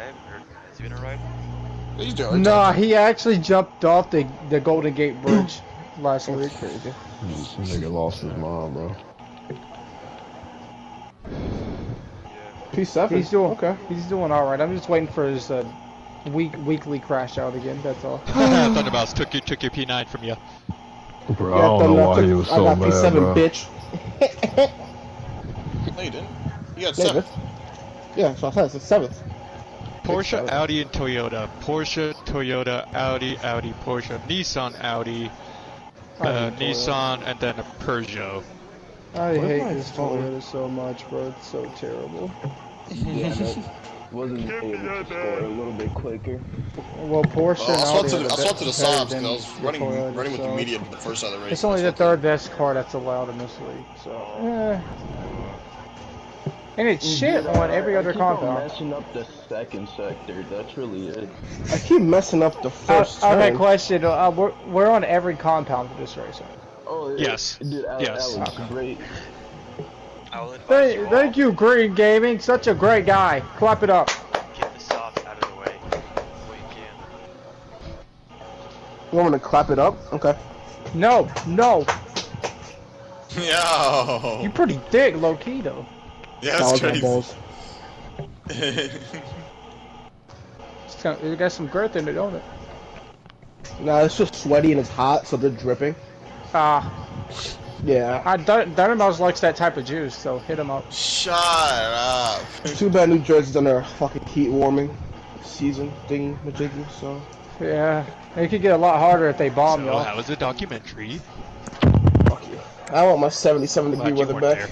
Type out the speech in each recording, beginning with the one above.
haven't heard. Has he been arrived? He's doing. Nah, he actually jumped off the Golden Gate Bridge last week. Crazy. This nigga lost his mind, bro. P7. He's doing okay. He's doing all right. I'm just waiting for his weekly crash out again. That's all. Thunderbounce took your P9 from you. Bro, I don't know why he was so mad, P7, bro. bitch. No, you didn't. You got 7th. Yeah, so I said it's 7th. Porsche, Audi, and Toyota. Porsche, Toyota, Audi, Porsche, Nissan, Audi, Nissan, and then a Peugeot. I hate this Toyota so much, bro. It's so terrible. Yeah, wasn't able to score a little bit quicker. Well, Porsche and Audi I swapped to the Saabs because I was running Toyota, with the medium the first side of the race. It's only the third best car that's allowed in this league, so. And it's shit on every other compound. I keep messing up the second sector. That's really it. I keep messing up the first turn. Okay, question. We're on every compound for this race. Oh, yes. Dude, yes. That was great. Thank you, Green Gaming. Such a great guy. Clap it up. Get the softs out of the way before you can. You want me to clap it up? Okay. No. Yo. You pretty thick, low key though. Yeah, that's crazy. It got some girth in it, don't it? Nah, it's just sweaty and it's hot, so they're dripping. Yeah. Dynamos likes that type of juice, so hit him up. Shut up. Too bad New Jersey's on their fucking heat warming season thing, majiggy, so. Yeah. It could get a lot harder if they bomb y'all. How was the documentary? Fuck you. I want my 77-degree weather back. There.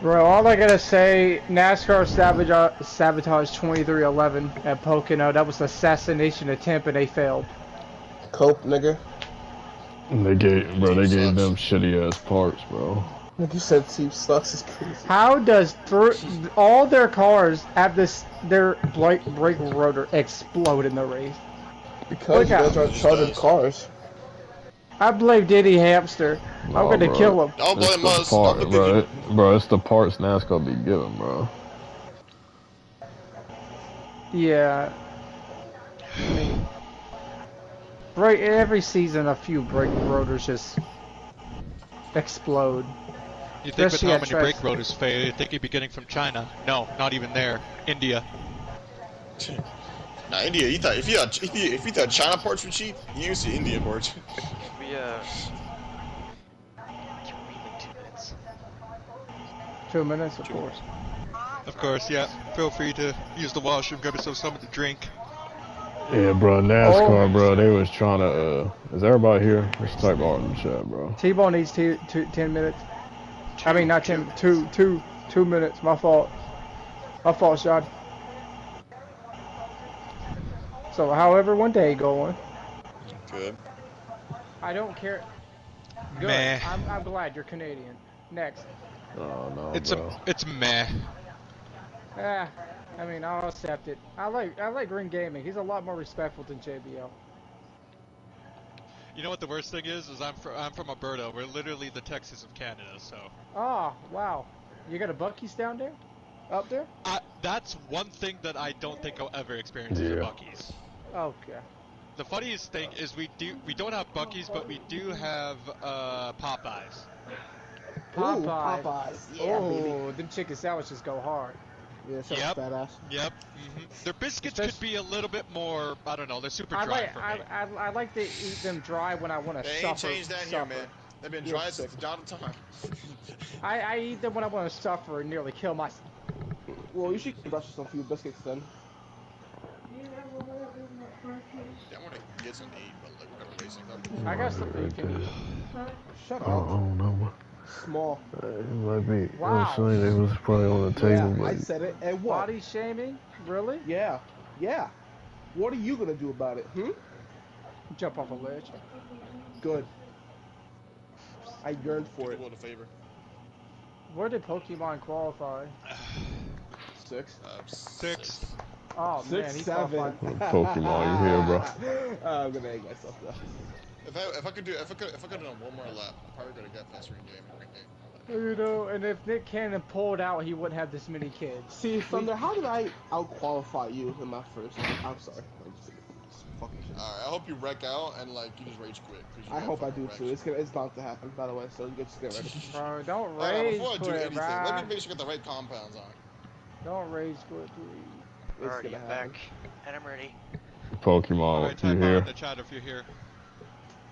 Bro, all I gotta say, NASCAR sabotage 2311 at Pocono. That was an assassination attempt and they failed. Cope, nigga. They gave them shitty ass parts, bro. Like you said, Team sucks is crazy. How does all their cars have their brake rotor explode in the race? Because you guys aren't chartered cars. I blame Diddy Hamster. I'm gonna kill him. Don't blame us. Bro, it's the parts NASCAR be giving, bro. Yeah. I mean, every season a few brake rotors just explode. You think with how many brake rotors fail, you think you'd be getting from China? No, not even there. India. Nah, India. If you thought China parts were cheap, you used to India parts. We can we like 2 minutes? 2 minutes, of course. Of course, yeah. Feel free to use the washroom, grab yourself something to drink. Yeah, bro, NASCAR, bro, they was trying to, is everybody here? Let's type art in the chat, bro. T-Bone needs 10 minutes. I mean, not 10, 2 minutes. My fault. My fault, Sean. So, however, one day going. Good. I don't care. Good. Meh. I'm glad you're Canadian. Next. Oh, no, It's meh. I mean, I'll accept it. I like Green Gaming. He's a lot more respectful than JBL. You know what the worst thing is I'm from Alberta. We're literally the Texas of Canada, so. Oh, wow. You got a Buc-ee's down there? Up there? That's one thing that I don't think I'll ever experience is a Buc-ee's. Okay. The funniest thing is we don't have Buc-ee's, but we do have Popeyes. Popeyes. Yeah, oh, them chicken sandwiches go hard. Yeah, so badass. Yep. Their biscuits could be a little bit more, I don't know, they're super dry for me. I like to eat them dry when I want to suffer. They ain't changed that here, man. They've been dry since the dawn of time. I eat them when I want to suffer and nearly kill myself. Well, you should brush some few biscuits then. Yeah, I want to get some to eat, but like we're gonna race something. I got something you can eat. Shut up. Oh, no. Small. It might be. Wow. I was saying it was probably on the table, but. I said it. And what? Body shaming? Really? Yeah. What are you gonna do about it? Jump off a ledge. Good. I yearned for it. A favor. Where did Pokemon qualify? 6. 6. Oh 6, man, he's 7. Pokemon, you here, bro? I'm gonna egg myself though. If I could have done one more lap, I'm probably gonna get faster in game. You know, and if Nick Cannon pulled out, he wouldn't have this many kids. See, Thunder, how did I out-qualify you in my first? I'm sorry. I'm just fucking shit. Alright, I hope you wreck out and like you just rage quit. I hope I do too. It's bound to happen, by the way. So just get ready. Bro, don't Alright, rage before I do quit, anything, bro. let me make sure I got the right compounds on. Don't rage quit, please. It's Alrighty, gonna I'm happen. back. And I'm ready. Pokemon, Alright, you type out in here? the chat if you're here.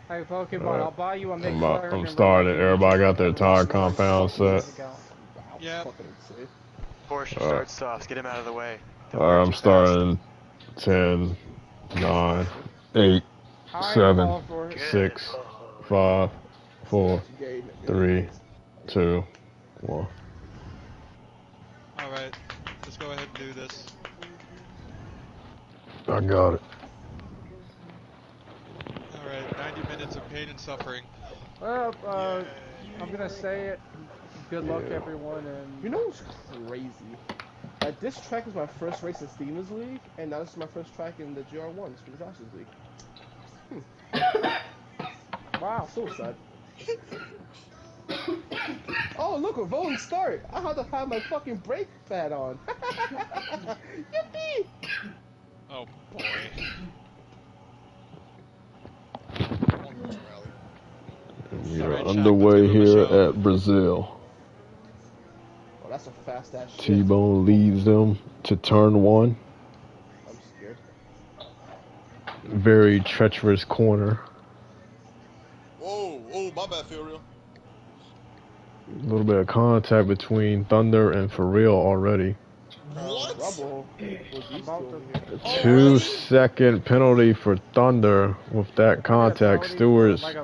Hey, Pokemon, I'll buy you a mixed I'm starting. Everybody got their tire compound set. Yeah. Fucking insane. Porsche starts soft. Get him out of the way. Don't Alright, work I'm too starting 10, 9, 8, 7, 6, 5, 4, 3, 2, 1. Alright, let's go ahead and do this. I got it. Alright, 90 minutes of pain and suffering. Well, I'm gonna say it. Good luck, everyone, and You know what's crazy? Like, this track is my first race in Stevens League, and now this is my first track in the GR1s for the Josh's League. wow, So sad. Oh, look, a rolling start. I had to have my fucking brake pad on. Yippee! Oh boy. We Alright, are Shaq, underway let's give him a here show. at Brazil. Oh, that's a fast ass shit. T-Bone leads them to turn 1. I'm scared. Very treacherous corner. Whoa, oh, my bad, feel real. A little bit of contact between Thunder and For Real already. What? Trouble with these two over here. A 2-second penalty for Thunder with that contact. Stewart's like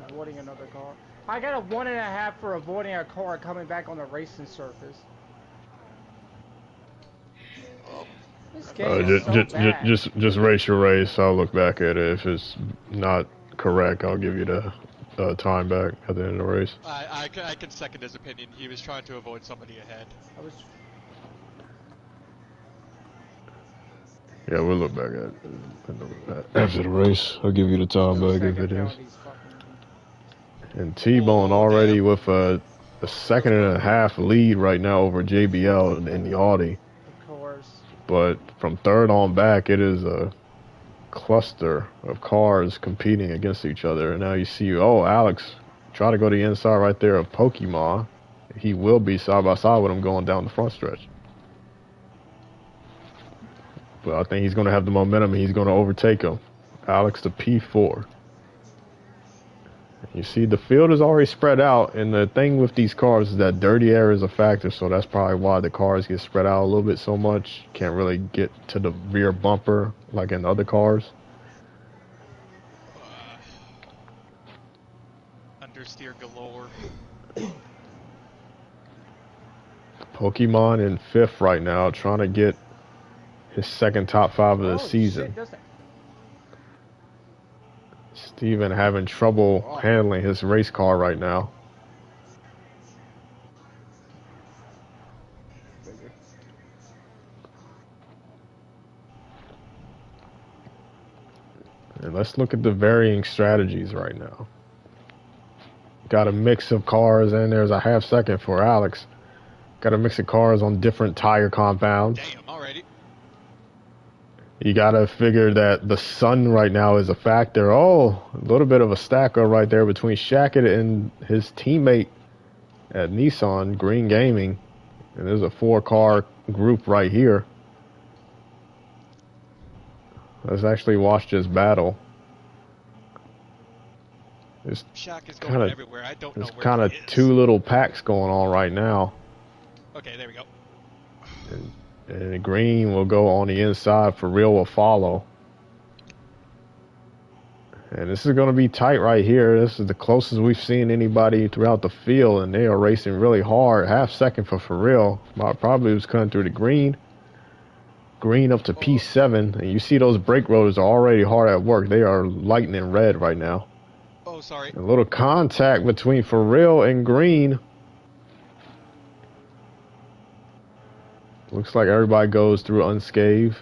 avoiding another car. I got a 1.5 for avoiding a car coming back on the racing surface. This game is so bad. just race your race. I'll look back at it. If it's not correct, I'll give you the time back at the end of the race. I can second his opinion. He was trying to avoid somebody ahead. Yeah, we'll look back at it after the race. I'll give you the time back if it is. And T-Bone already with a 1.5-second lead right now over JBL in the Audi. Of course. But from third on back, it is a cluster of cars competing against each other. And now you see, Alex try to go to the inside right there of Pokemon. He will be side by side with him going down the front stretch. But I think he's going to have the momentum and he's going to overtake him. Alex to P4. You see, the field is already spread out, and the thing with these cars is that dirty air is a factor, so that's probably why the cars get spread out a little bit so much. Can't really get to the rear bumper like in other cars. Understeer galore. Pokemon in 5th right now, trying to get his second top 5 of the season. Steven having trouble handling his race car right now. And let's look at the varying strategies right now. Got a mix of cars, and there's a 1/2 second for Alex. Got a mix of cars on different tire compounds. Damn, already. You gotta figure that the sun right now is a factor. Oh, a little bit of a stack up right there between Shackett and his teammate at Nissan, Green Gaming. And there's a 4-car group right here. Let's actually watch this battle. Shaq is going everywhere. I don't know where There's kind of 2 little packs going on right now. Okay, there we go. And Green will go on the inside. For Real will follow. And this is going to be tight right here. This is the closest we've seen anybody throughout the field, and they are racing really hard. 1/2 second for Real. Probably was coming through the green. Green up to P7, and you see those brake rotors are already hard at work. They are lightning red right now. Oh, sorry. A little contact between For Real and Green. Looks like everybody goes through unscathed.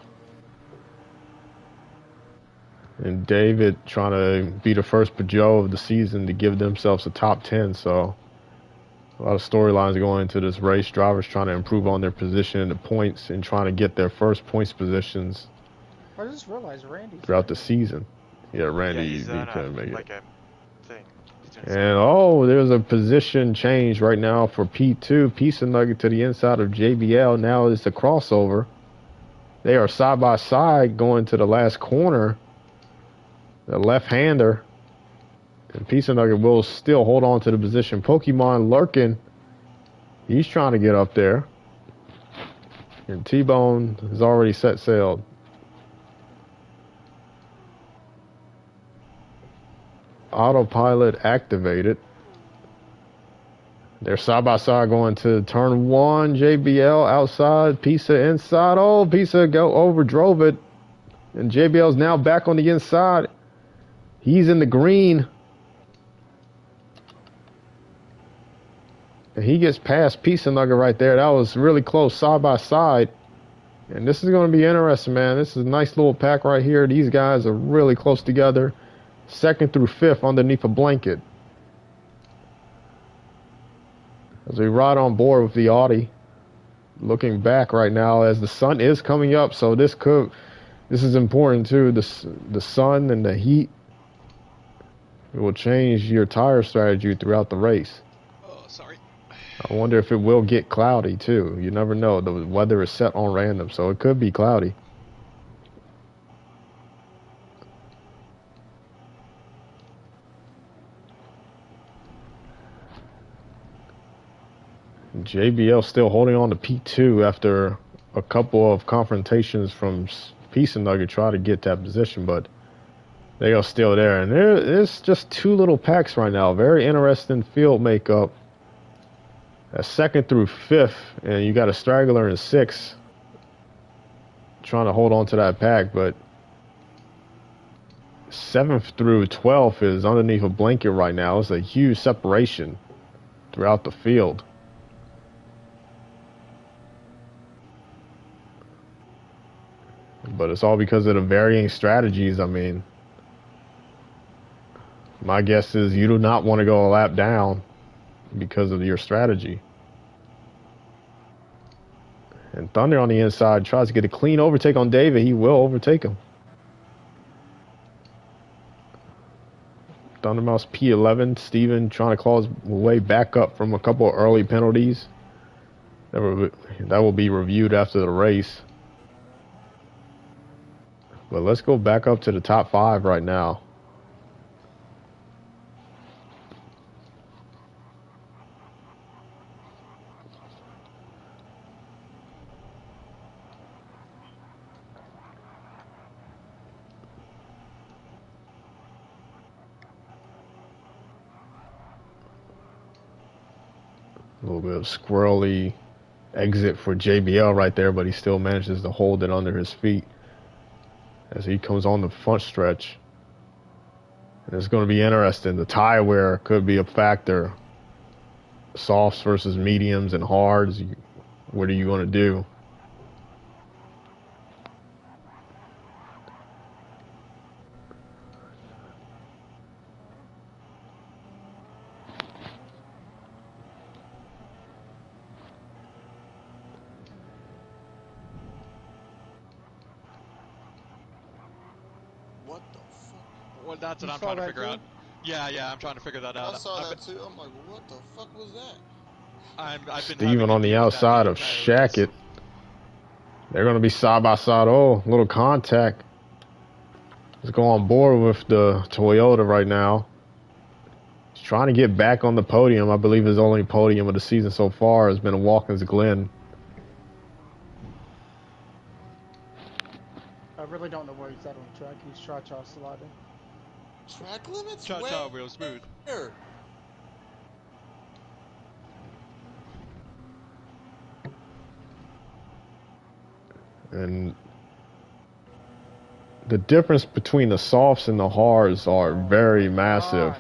And David trying to be the first Peugeot of the season to give themselves a top 10, so A lot of storylines going into this race. Drivers trying to improve on their position in the points and trying to get their first points positions I just realized Randy's throughout the season. Yeah, Randy, Yeah, he's he on couldn't make it. like a thing. He's doing And oh, there's a position change right now for P2. Piece of Nugget to the inside of JBL. Now it's a crossover. They are side by side going to the last corner. The left-hander. And Piece of Nugget will still hold on to the position. Pokemon lurking. He's trying to get up there. And T-Bone has already set sail. Autopilot activated. They're side by side going to turn one. JBL outside, Pisa inside. Oh, Pisa overdrove it. And JBL's now back on the inside. He's in the green. And he gets past Pisa Nugget right there. That was really close, side by side. And this is going to be interesting, man. This is a nice little pack right here. These guys are really close together. Second through fifth underneath a blanket. As we ride on board with the Audi, looking back right now as the sun is coming up, so this is important too. The sun and the heat, it will change your tire strategy throughout the race. Oh, sorry. I wonder if it will get cloudy too. You never know. The weather is set on random, so it could be cloudy. JBL still holding on to P2 after a couple of confrontations from Piece of Nugget try to get that position, but they are still there. And there's just two little packs right now. Very interesting field makeup. A second through fifth, and you got a straggler in sixth trying to hold on to that pack, but 7th through 12th is underneath a blanket right now. It's a huge separation throughout the field. But it's all because of the varying strategies. I mean, my guess is you do not want to go a lap down because of your strategy. And Thunder on the inside tries to get a clean overtake on David. He will overtake him. Thundermouse P11. Steven trying to claw his way back up from a couple of early penalties. That will be reviewed after the race. But let's go back up to the top 5 right now. A little bit of squirrely exit for JBL right there, but he still manages to hold it under his feet as he comes on the front stretch. And it's going to be interesting. The tire wear could be a factor. Softs versus mediums and hards. What are you going to do? What the fuck? Well, that's what You I'm saw trying to that figure too? out. Yeah, I'm trying to figure that out. I saw I've that too. I'm like, what the fuck was that? I've been Steven having on to the deal with that outside the of entire race. Shackett. They're going to be side by side. Oh, little contact. Let's go on board with the Toyota right now. He's trying to get back on the podium. I believe his only podium of the season so far has been a Watkins Glen. I really don't know where he's at on the track. He's cha-cha sliding. Track limits? Cha-cha real smooth. Where? And the difference between the softs and the hards are very massive.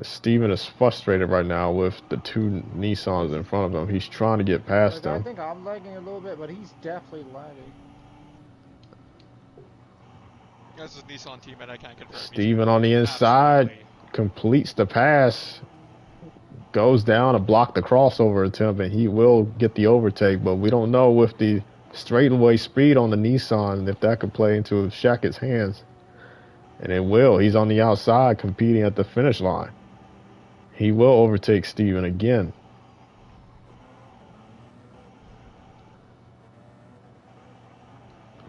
Steven is frustrated right now with the two Nissans in front of him. He's trying to get past I them. think I'm lagging a little bit, but he's definitely lagging. This is Nissan team, and I can't confirm. Steven on the inside. completes the pass, goes down to block the crossover attempt, and he will get the overtake. But we don't know with the straightaway speed on the Nissan if that could play into Shackett's hands. And it will. He's on the outside competing at the finish line. He will overtake Steven again.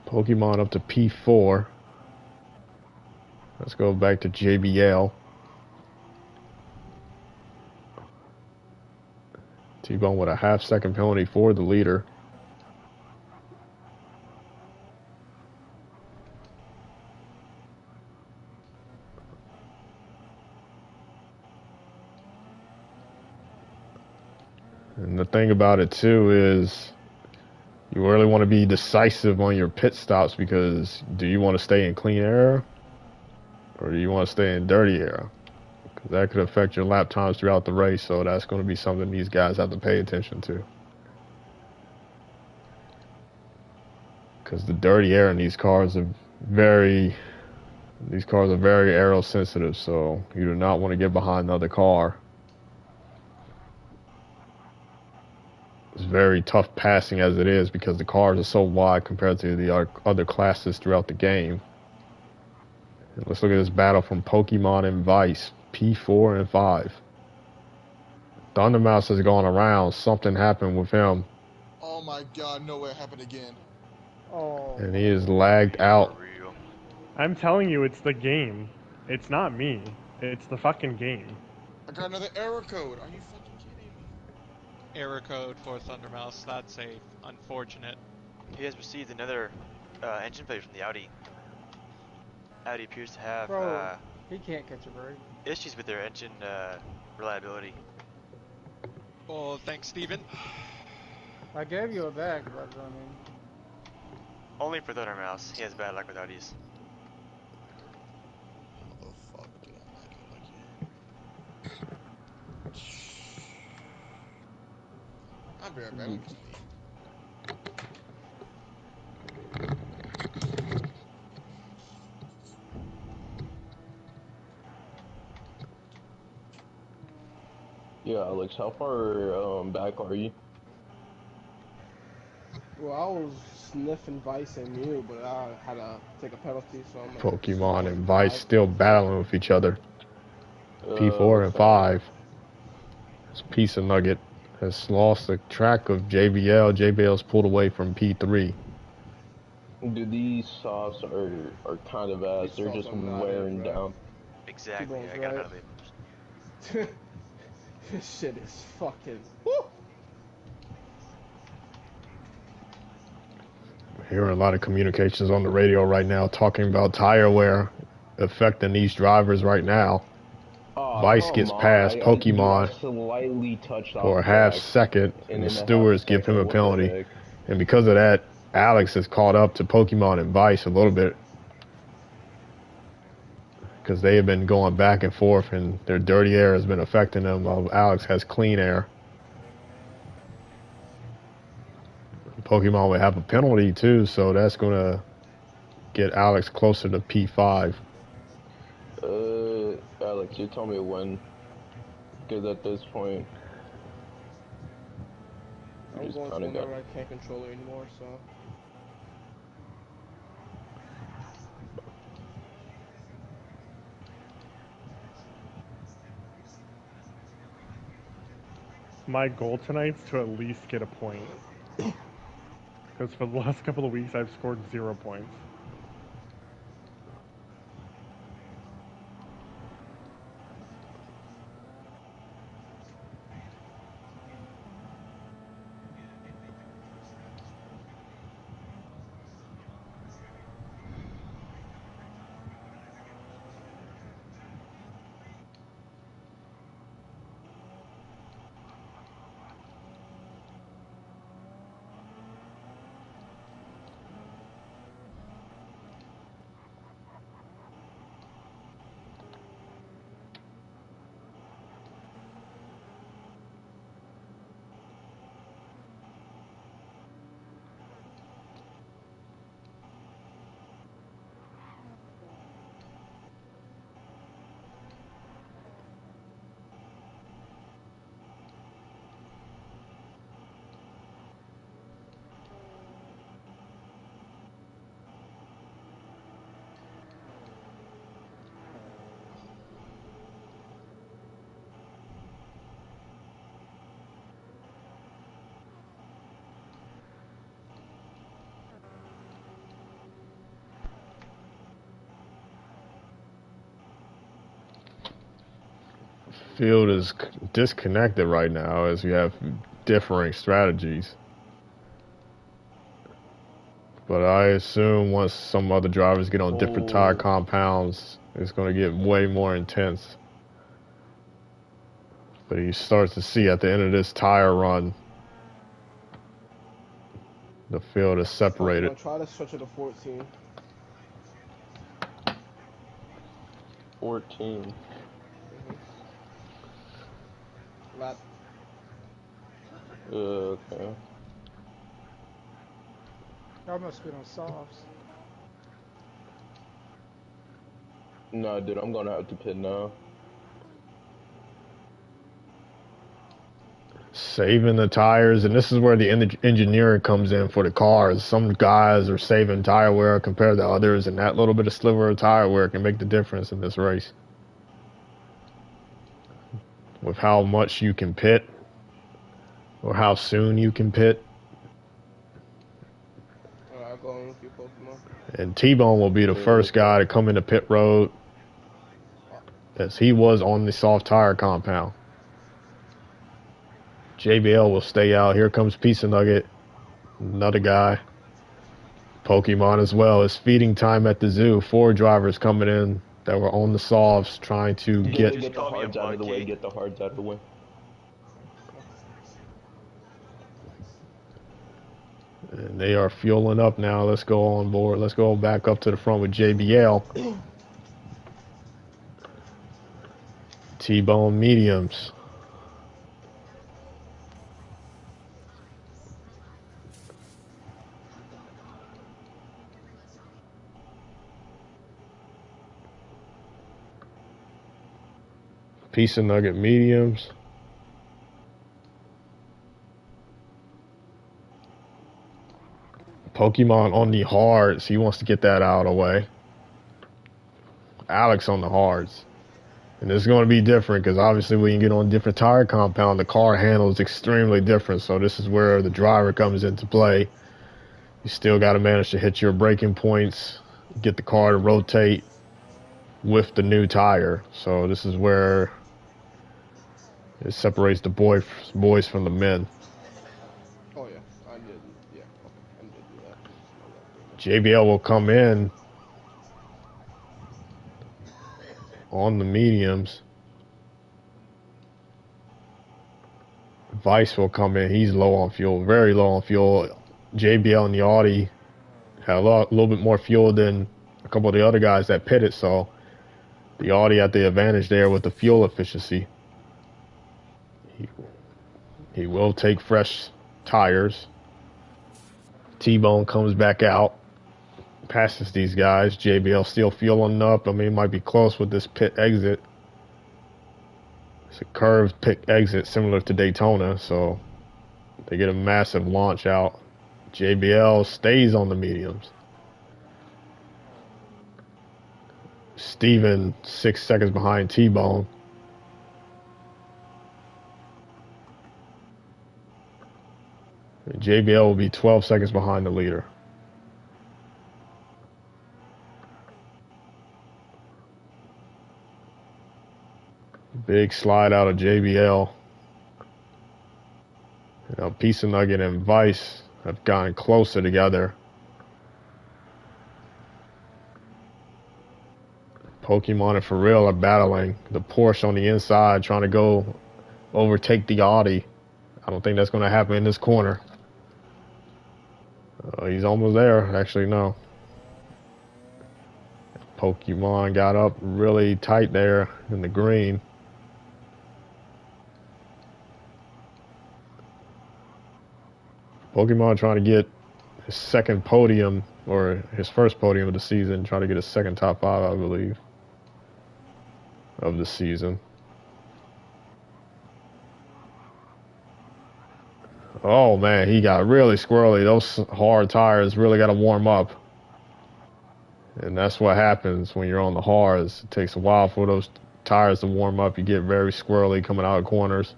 Pokemon up to P4. Let's go back to JBL. T-Bone with a half-second penalty for the leader. And the thing about it, too, is you really want to be decisive on your pit stops because do you want to stay in clean air or do you want to stay in dirty air? Because that could affect your lap times throughout the race, so that's going to be something these guys have to pay attention to. Because the dirty air in these cars are very aero sensitive, so you do not want to get behind another car. It's very tough passing as it is because the cars are so wide compared to the other classes throughout the game. And let's look at this battle from Pokemon and Vice, P4 and 5. Thundermouse has gone around. Something happened with him. Oh my god, no way it happened again. Oh. And he is lagged out. I'm telling you, it's the game. It's not me. It's the fucking game. I got another error code. Are you fucking kidding me? Error code for Thundermouse. That's unfortunate. He has received another engine failure from the Audi. Audi appears to have Bro, he can't catch a break. issues with their engine reliability. Oh, thanks, Steven. I gave you a bag, but I mean... Only for Thundermouse. He has bad luck with Audis. How the fuck did I like it again? I'll be right back. Yeah, Alex, how far back are you? Well, I was sniffing Vice and Mew, but I had to take a penalty, so I'm like, Pokemon and Vice still battling with each other. P4 and 5. This piece of Nugget has lost the track of JBL. JBL's pulled away from P3. Dude, these softs are kind of ass. These They're softs just are not wearing it, bro. down. Exactly. T-Bone's I got right. another lead. This shit is fucking... Woo! Hearing a lot of communications on the radio right now talking about tire wear affecting these drivers right now. Oh, Vice come gets on. past Dude, Pokemon I slightly touched off for a half back, second, and the then a half stewards give him second, a what the penalty. heck? And because of that, Alex has caught up to Pokemon and Vice a little bit. Because they have been going back and forth, and their dirty air has been affecting them, while Alex has clean air. Pokemon would have a penalty too, so that's going to get Alex closer to P5. Alex, you tell me when. Because at this point, I'm just going to kinda whenever got- I can't control it anymore, so... My goal tonight's to at least get a point. Because for the last couple of weeks, I've scored 0 points. Field is disconnected right now as we have differing strategies. But I assume once some other drivers get on different tire compounds, it's going to get way more intense. But you start to see at the end of this tire run, the field is separated. I'll try to stretch it to 14. 14. Lap. Okay. Y'all must be on softs. No, dude, I'm gonna have to pit now. Saving the tires, and this is where the engineering comes in for the cars. Some guys are saving tire wear compared to others, and that little bit of sliver of tire wear can make the difference in this race. With how much you can pit, or how soon you can pit. Alright, I'll go in with you, Pokemon. And T-Bone will be the first guy to come into pit road, as he was on the soft tire compound. JBL will stay out. Here comes Pizza Nugget, another guy. Pokemon as well. It's feeding time at the zoo. 4 drivers coming in that were on the softs trying to get the hards out of the way. Get the hards out of the way. And they are fueling up now. Let's go on board. Let's go back up to the front with JBL. T-Bone mediums. Piece of nugget mediums. Pokemon on the hards. He wants to get that out of the way. Alex on the hards. And this is going to be different because obviously when you get on different tire compound, the car handles extremely different. So this is where the driver comes into play. You still got to manage to hit your braking points, get the car to rotate with the new tire. So this is where it separates the boys from the men. Oh yeah, I did. Yeah, okay, I did do that. JBL will come in on the mediums. Vice will come in. He's low on fuel, very low on fuel. JBL and the Audi had a little bit more fuel than a couple of the other guys that pitted, so the Audi had the advantage there with the fuel efficiency. He will take fresh tires. T-Bone comes back out, passes these guys. JBL still fueling up. I mean, it might be close with this pit exit. It's a curved pit exit similar to Daytona, so they get a massive launch out. JBL stays on the mediums. Steven 6 seconds behind T-Bone. JBL will be 12 seconds behind the leader. Big slide out of JBL. You know, Piece of Nugget and Vice have gotten closer together. Pokemon and For Real are battling. The Porsche on the inside trying to go overtake the Audi. I don't think that's going to happen in this corner. He's almost there. Actually, no. Pokemon got up really tight there in the green. Pokemon trying to get his second podium, or his first podium of the season, trying to get his second top 5, I believe, of the season. Oh man, he got really squirrely. Those hard tires really got to warm up. And that's what happens when you're on the hards. It takes a while for those tires to warm up. You get very squirrely coming out of corners.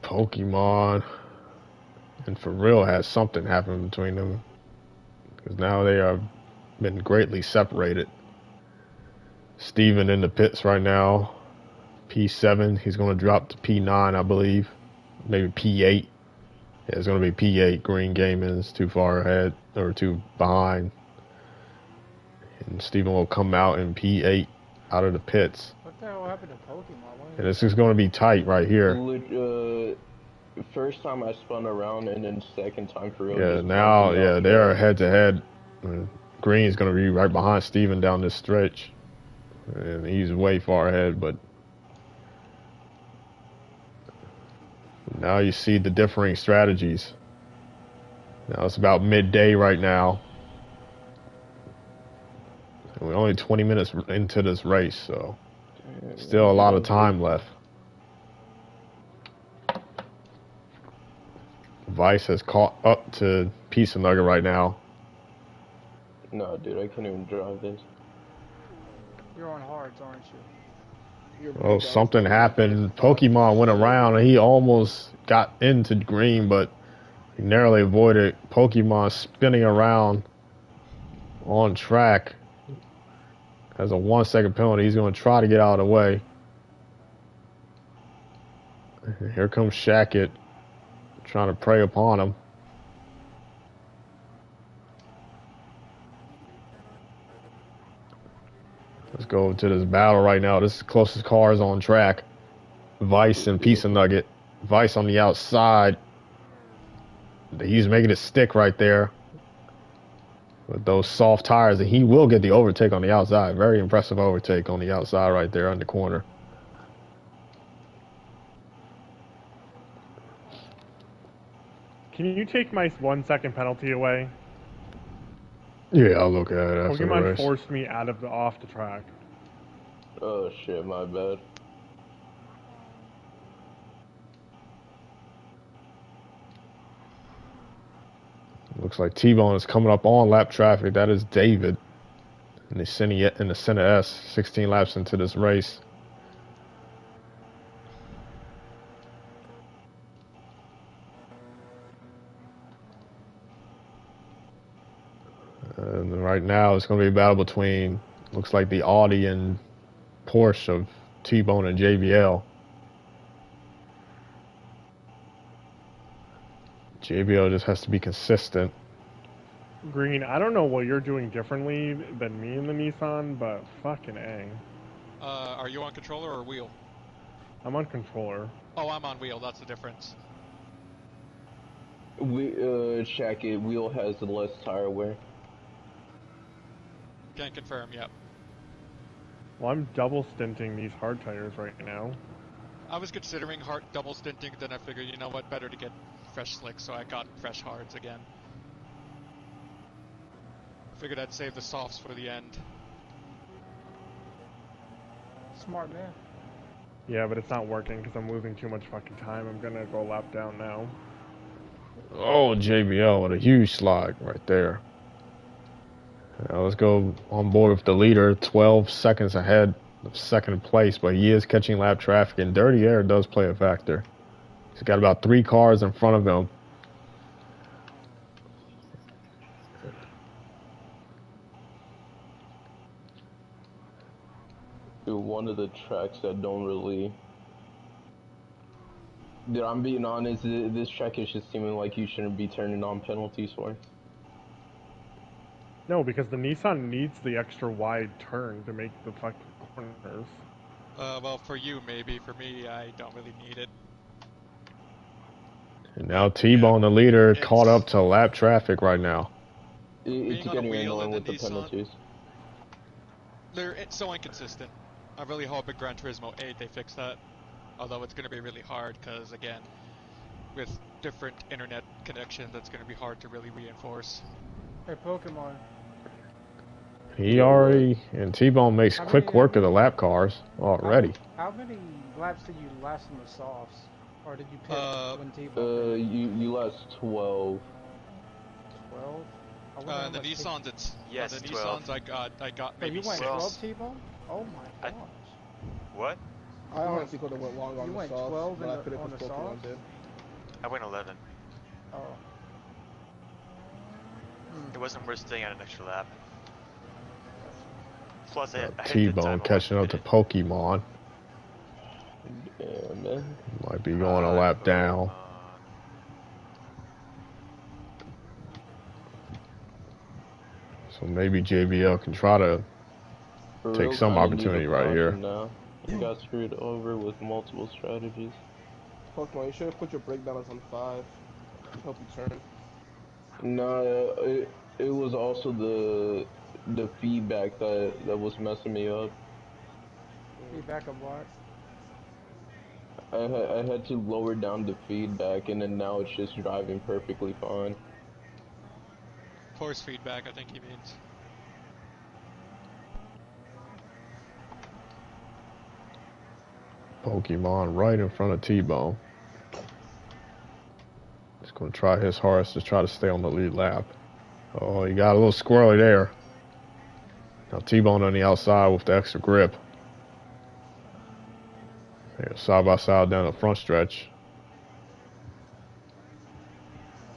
Pokemon And for real, has something happened between them. Because now they are been greatly separated. Steven in the pits right now. P7. He's going to drop to P9, I believe. Maybe P8. Yeah, it's going to be P8. Green Gaming is too far ahead, or too behind. And Steven will come out in P8 out of the pits. What the hell happened to Pokemon? And this is going to be tight right here. First time I spun around, and then second time for real. Yeah, now, yeah, they're head to head. Green's going to be right behind Steven down this stretch. And he's way far ahead, but now you see the differing strategies. Now it's about midday right now. And we're only 20 minutes into this race, so still a lot of time left. Vice has caught up to Piece of Nugget right now. No, dude, I can't even drive this. You're on hards, aren't you? Oh, something happened. Pokemon went around and he almost got into green, but he narrowly avoided Pokemon spinning around on track. Has a 1 second penalty. He's going to try to get out of the way. Here comes Shackett trying to prey upon him. Let's go to this battle right now. This is the closest cars on track. Vice and Piece of Nugget. Vice on the outside. He's making it stick right there with those soft tires, and he will get the overtake on the outside. Very impressive overtake on the outside right there on the corner. Can you take my 1 second penalty away? Yeah, I'll look at it after the Pokemon race. forced me off the track. Oh shit, my bad. Looks like T-Bone is coming up on lap traffic. That is David in the Center S. 16 laps into this race. And right now it's going to be a battle between, looks like the Audi and Porsche of T-Bone and JBL. JBL just has to be consistent. Green, I don't know what you're doing differently than me in the Nissan, but fucking A. Are you on controller or wheel? I'm on controller. Oh, I'm on wheel. That's the difference. Shackett, wheel has the less tire wear. Can confirm, yep. Well, I'm double stinting these hard tires right now. I was considering hard double stinting, then I figured, you know what, better to get fresh slicks, so I got fresh hards again. Figured I'd save the softs for the end. Smart man. Yeah, but it's not working because I'm losing too much fucking time. I'm gonna go lap down now. Oh, JBL with a huge slide right there. Now let's go on board with the leader, 12 seconds ahead of second place, but he is catching lap traffic, and dirty air does play a factor. He's got about 3 cars in front of him. Dude, one of the tracks that don't really... Dude, I'm being honest, this track is just seeming like you shouldn't be turning on penalties for. No, because the Nissan needs the extra wide turn to make the fucking corners. Well, for you, maybe. For me, I don't really need it. And now T-Bone, the leader, caught up to lap traffic right now. It's getting annoying with the penalties. They're so inconsistent. I'm really hoping Gran Turismo 8 they fix that. Although it's going to be really hard because, again, with different internet connections, that's going to be hard to really reinforce. Hey, Pokemon. He already, and T-Bone makes quick work of the lap cars already. How many laps did you last in the softs? Or did you pick when T-Bone? You last 12. 12? The Nissans, it's... Yes, the 12. Nissans, I got maybe you went 6. 12, T-Bone? Oh my gosh. What? I honestly could have went long on You the went soft, 12 but I on couldn't the put Pokemon soft? did. I went 11. Oh. It wasn't worth staying on an extra lap. Plus, I hit the T-Bone time catching up to minute. Pokemon. Yeah, man. Might be going a lap down. So maybe JBL can try to For take real, some kinda need a opportunity right here. caution now. He got screwed over with multiple strategies. Pokemon, you should have put your brake balance on 5. Help you turn. No, it was also the feedback that was messing me up. Feedback of what? I had to lower down the feedback, and then now it's just driving perfectly fine. Force feedback, I think he means. Pokemon right in front of T-Bone. He's going to try his hardest to try to stay on the lead lap. Oh, he got a little squirrely there. Now T-Bone on the outside with the extra grip. They're side by side down the front stretch.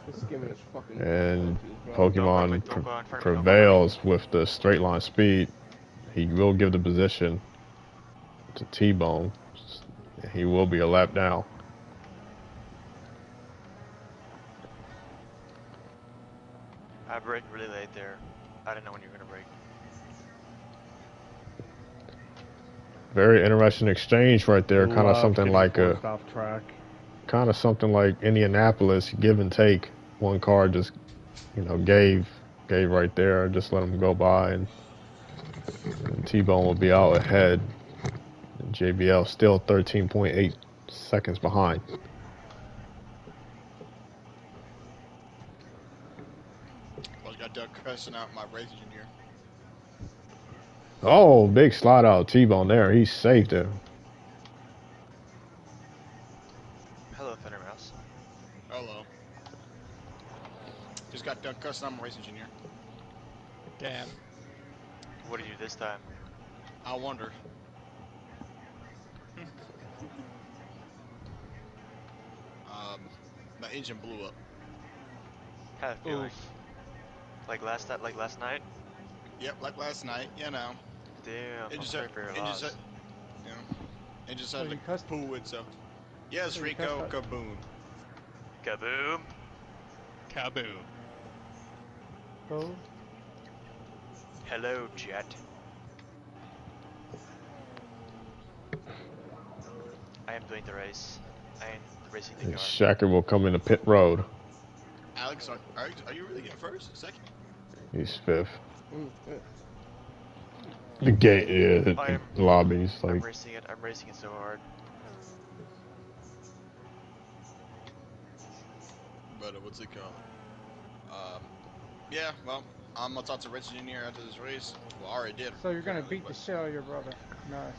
This game is fucking And bro. Pokemon Don't go in front of me, don't go in front of me. prevails with the straight line speed. He will give the position to T-Bone. He will be a lap down. I braked really late there. I didn't know when you were gonna brake. Very interesting exchange right there. Kind of something Getting like forced off track. kind of something like Indianapolis, give and take. One car just, gave right there, just let him go by, and T-Bone will be out ahead. And JBL still 13.8 seconds behind. Well, I got Doug cussing out my race engineer. Oh, big slide out T-Bone there. He saved it. Hello, Thunder Mouse. Hello. Just got Doug cussing out my race engineer. Damn. What did you do this time? I wonder. My engine blew up. Had a feeling. Oof. Like last night? Yep, like last night, you know. Damn, It I'm just sorry had, for your it just loss. had, you know, it just So had you to cussed- poo itself. Yes, so you Rico, cussed kaboom. Kaboom! Kaboom. Oh. Hello, Jet. I am doing the race. I am racing the And car. Shacker will come into pit road. Alex, are you really getting first? Second? He's fifth. Yeah. The gate, yeah, I'm- the lobbies, I'm like, racing it. I'm racing it so hard. But what's it called? Yeah, well, I'm gonna talk to race engineer after this race. Well, I already did. So you're gonna apparently, beat the but- shit out of your brother. Nice.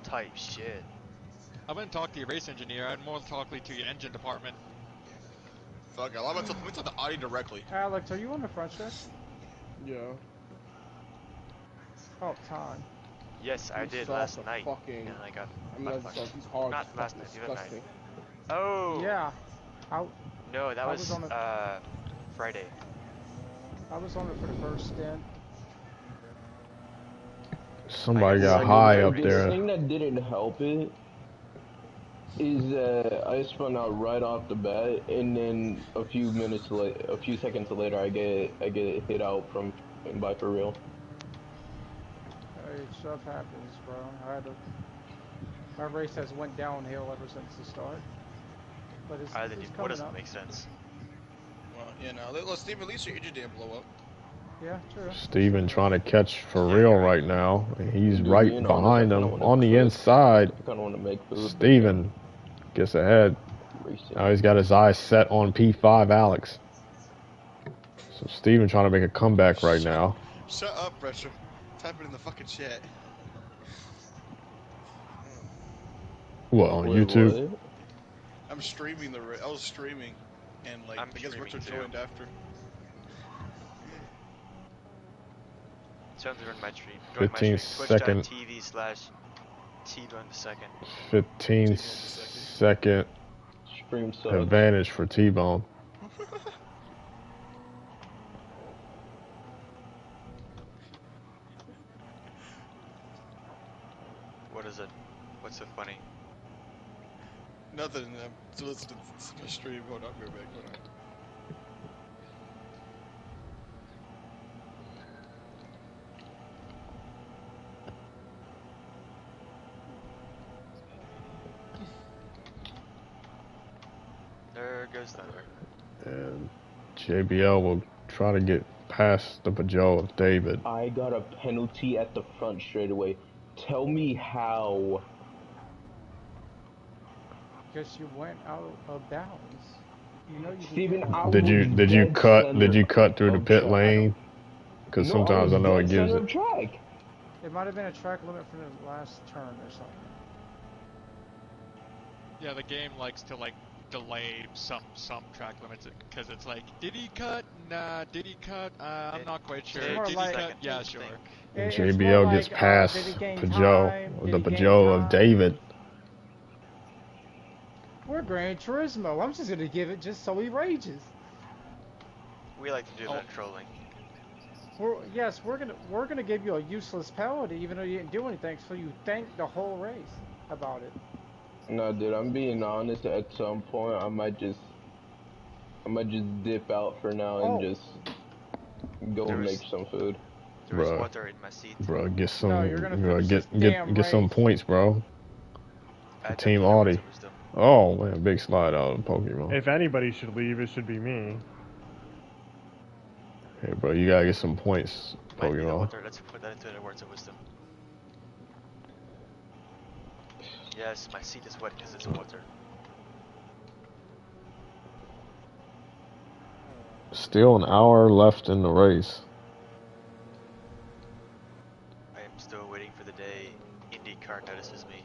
Type shit. I wouldn't talk to your race engineer, I'd more talk to your engine department. Fuck it, let me talk to Audi directly. Alex, are you on the front stretch? Yeah. Oh, time. Yes, I You did saw last the night. fucking- And I got I mean, butt I saw fucked. these hard. Not last fucking night, the other night. disgusting. Oh! Yeah. No, that I was, was on Friday. I was on it for the first stint. somebody I got got high second up race. The there. thing that didn't help it is that I spun out right off the bat, and then a few seconds later, I get hit out from by for real. Hey, stuff happens, bro. My race has went downhill ever since the start. But it's What coming doesn't up. make sense? Well, you know, let Steve, at least your engine didn't blow up. Yeah, true. Steven trying to catch for Yeah, real you're right. right now. He's To right be honest, behind I him kinda wanna on the cook. inside. I kind of want to make food. Steven gets ahead. Racing. Now he's got his eyes set on P5 Alex. So Steven trying to make a comeback right now. Shut up, Pressure. Type it in the fucking chat. What, on Wait, YouTube? what? I'm streaming I was streaming, and like, I'm I guess streaming Richard too. joined after. Sounds run my stream. Join my 15 stream. second. Twitch.tv/T-Bone the second. 15 T-Bone the second. second Stream sucks. advantage for T-Bone. What is it? What's so funny? Nothing. I'm still listening to the stream. Hold on, go back. Hold on. There goes Thunder. And JBL will try to get past the Pajot of David. I got a penalty at the front straight away. Tell me how. Because you went out of bounds. You know you Steven, can I Did you was did you dead cut center did you cut through the of pit track. lane? Because No, sometimes I was know dead it gives center it. of track. It might have been a track limit from the last turn or something. Yeah, the game likes to like delay some track limits because it's like, did he cut? Nah. Did he cut? I'm not quite sure. more Did he like- cut? Yeah, sure. And It's more JBL gets like, past did he gain Pajot, time? the Did he gain Pajot of time? David. We're Gran Turismo. I'm just gonna give it just so he rages. We like to do that trolling. We're gonna give you a useless penalty even though you didn't do anything, so you thank the whole race about it. No, dude, I'm being honest. At some point, I might just dip out for now and just go There and was- make some food. There was Bruh. water in my seat. Bro, get some, No, you're gonna bro, finish get this damn get some race. points, bro. I Team definitely got Audi. words of wisdom. Oh man, big slide out of Pokemon. If anybody should leave, it should be me. Hey, bro, you gotta get some points, Might be the Pokemon. water. Let's put that into the words of wisdom. Yes, my seat is wet because it's water. Still an hour left in the race. I am still waiting for the day IndyCar notices me.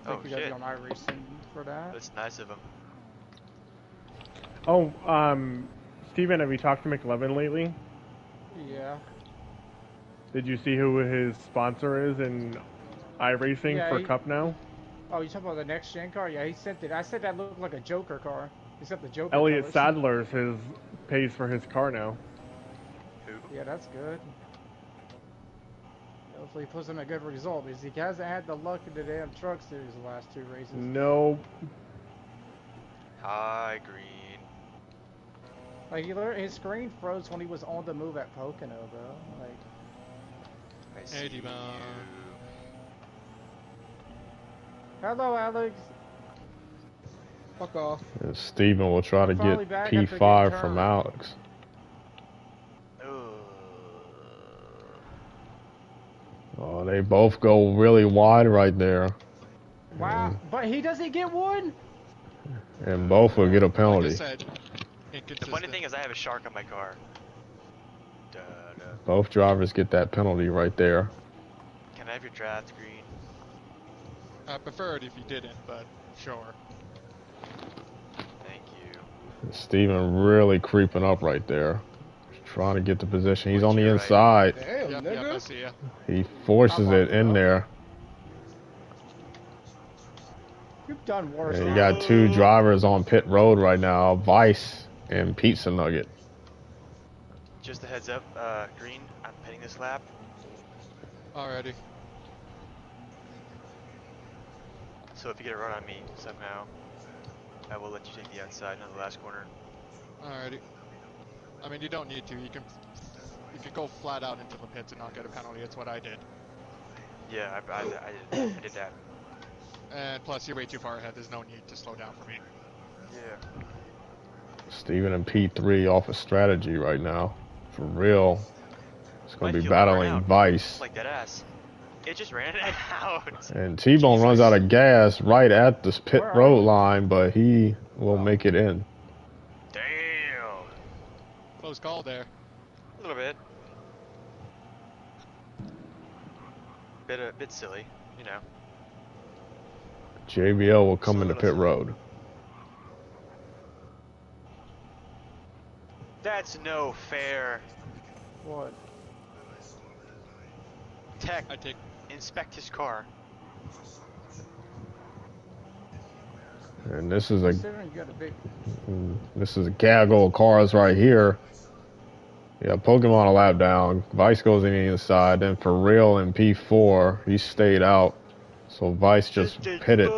I think Oh we gotta shit, be on iRacing for that. that's nice of him. Oh, Steven, have you talked to McLevin lately? Yeah. Did you see who his sponsor is in iRacing Yeah, for he- Cup now? Oh, you talking about the next gen car? Yeah, he sent it. I said that looked like a Joker car, except the Joker. Elliot colors. Sadler's pays for his car now. Who? Yeah, that's good. Hopefully he puts in a good result because he hasn't had the luck in the damn truck series the last two races. No. Hi, Green. Like his screen froze when he was on the move at Pocono, bro. Like, I see Hey, you. D-Bone. hello, Alex. Fuck off. And Steven will try to Finally get back after getting P5 from turned. Alex. Oh, they both go really wide right there. Wow, but he doesn't get one. And both will get a Like I penalty. said, The inconsistent. funny thing is I have a shark on my car. Duh. Both drivers get that penalty right there. Can I have your draft, Green? I prefer it if you didn't, but sure. Thank you. Steven really creeping up right there. Trying to get the position. He's What, on the to your right? inside. Damn, Yep, nigga. I see ya. He forces I'm it up, in bro. there. You've done worse. And you got two drivers on pit road right now, Vice and Pizza Nugget. Just a heads up, Green, I'm pitting this lap. Alrighty. So if you get a run on me somehow, I will let you take the outside on the last corner. Alrighty. I mean, you don't need to. You can go flat out into the pits and not get a penalty. It's what I did. Yeah, I did that. And plus, you're way too far ahead. There's no need to slow down for me. Yeah. Steven and P3 off of strategy right now. For real. It's going My to be fuel ran battling out. Vice. Like that ass. It just ran out. And T-Bone runs out of gas right at this pit Where are road you? line, but he will make it in. Damn. Close call there. A little bit. Bit silly, you know. JBL will come Just a into little pit silly. road. That's no fair. What? Tech, I take. inspect his car. And this is a Considering you got a big. gaggle of cars right here. Yeah, Pokemon a lap down. Vice goes in the inside. Then for real in P4, he stayed out. So Vice just pitted.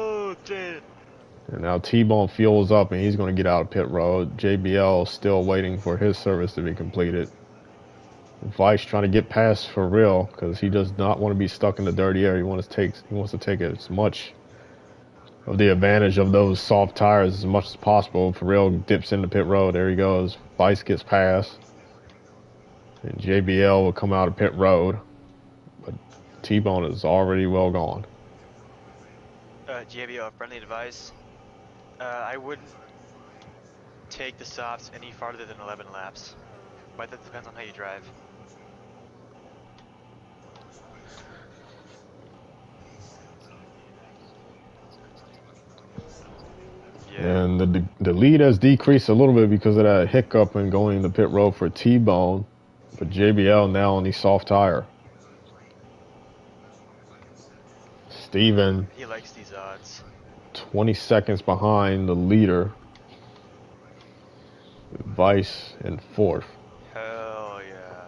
And now T-Bone fuels up and he's going to get out of pit road. JBL still waiting for his service to be completed. Vice trying to get past for real because he does not want to be stuck in the dirty air. He wants to take as much of the advantage of those soft tires as much as possible. For real dips into pit road. There he goes. Vice gets past. And JBL will come out of pit road. But T-Bone is already well gone. JBL, friendly advice. I wouldn't take the softs any farther than 11 laps. But that depends on how you drive. Yeah. And the lead has decreased a little bit because of that hiccup in going to pit road for T-Bone. But JBL now on the soft tire. Steven. He likes these odds. 20 seconds behind the leader. Vice in 4th. Hell yeah.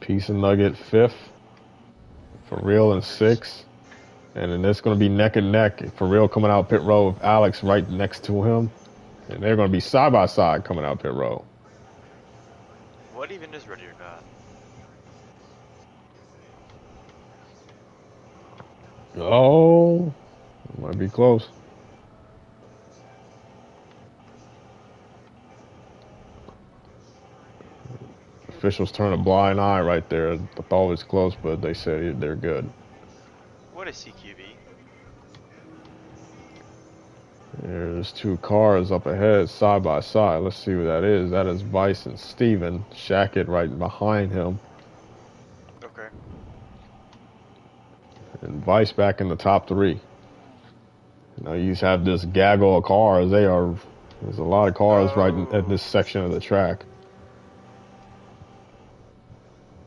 Piece and Nugget 5th. For real in 6th. And then it's going to be neck and neck. For real coming out pit road with Alex right next to him. And they're going to be side by side coming out pit road. What even is ready or not? Oh, might be close. Officials turn a blind eye right there. I thought it was close, but they said they're good. What is CQB? There's 2 cars up ahead, side by side. Let's see what that is. That is Vice and Steven. Shackett right behind him. Okay. And Vice back in the top 3. Now you have this gaggle of cars. There's a lot of cars right at this section of the track.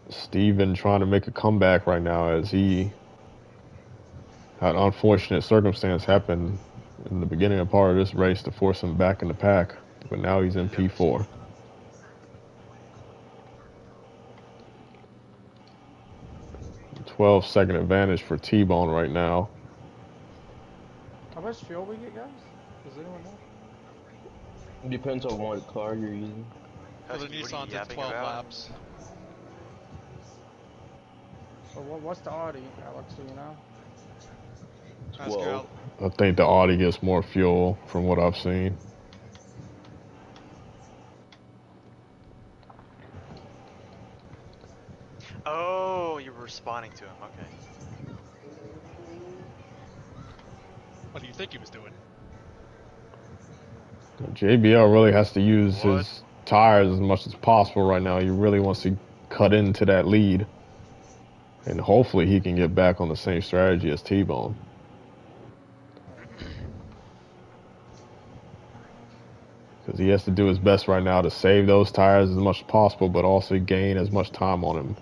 Steven trying to make a comeback right now as he had an unfortunate circumstance happen in the beginning of part of this race to force him back in the pack. But now he's in P4. "12-second advantage for T-Bone right now. How much fuel we get, guys? Does anyone know? Depends on what car you're using. For the Nissans, it's 12 laps. So what's the Audi, Alex? Do you know? Ask Al. I think the Audi gets more fuel from what I've seen. Oh, you were responding to him. Okay. What do you think he was doing? JBL really has to use his tires as much as possible right now. He really wants to cut into that lead. And hopefully he can get back on the same strategy as T-Bone. Because he has to do his best right now to save those tires as much as possible, but also gain as much time on him.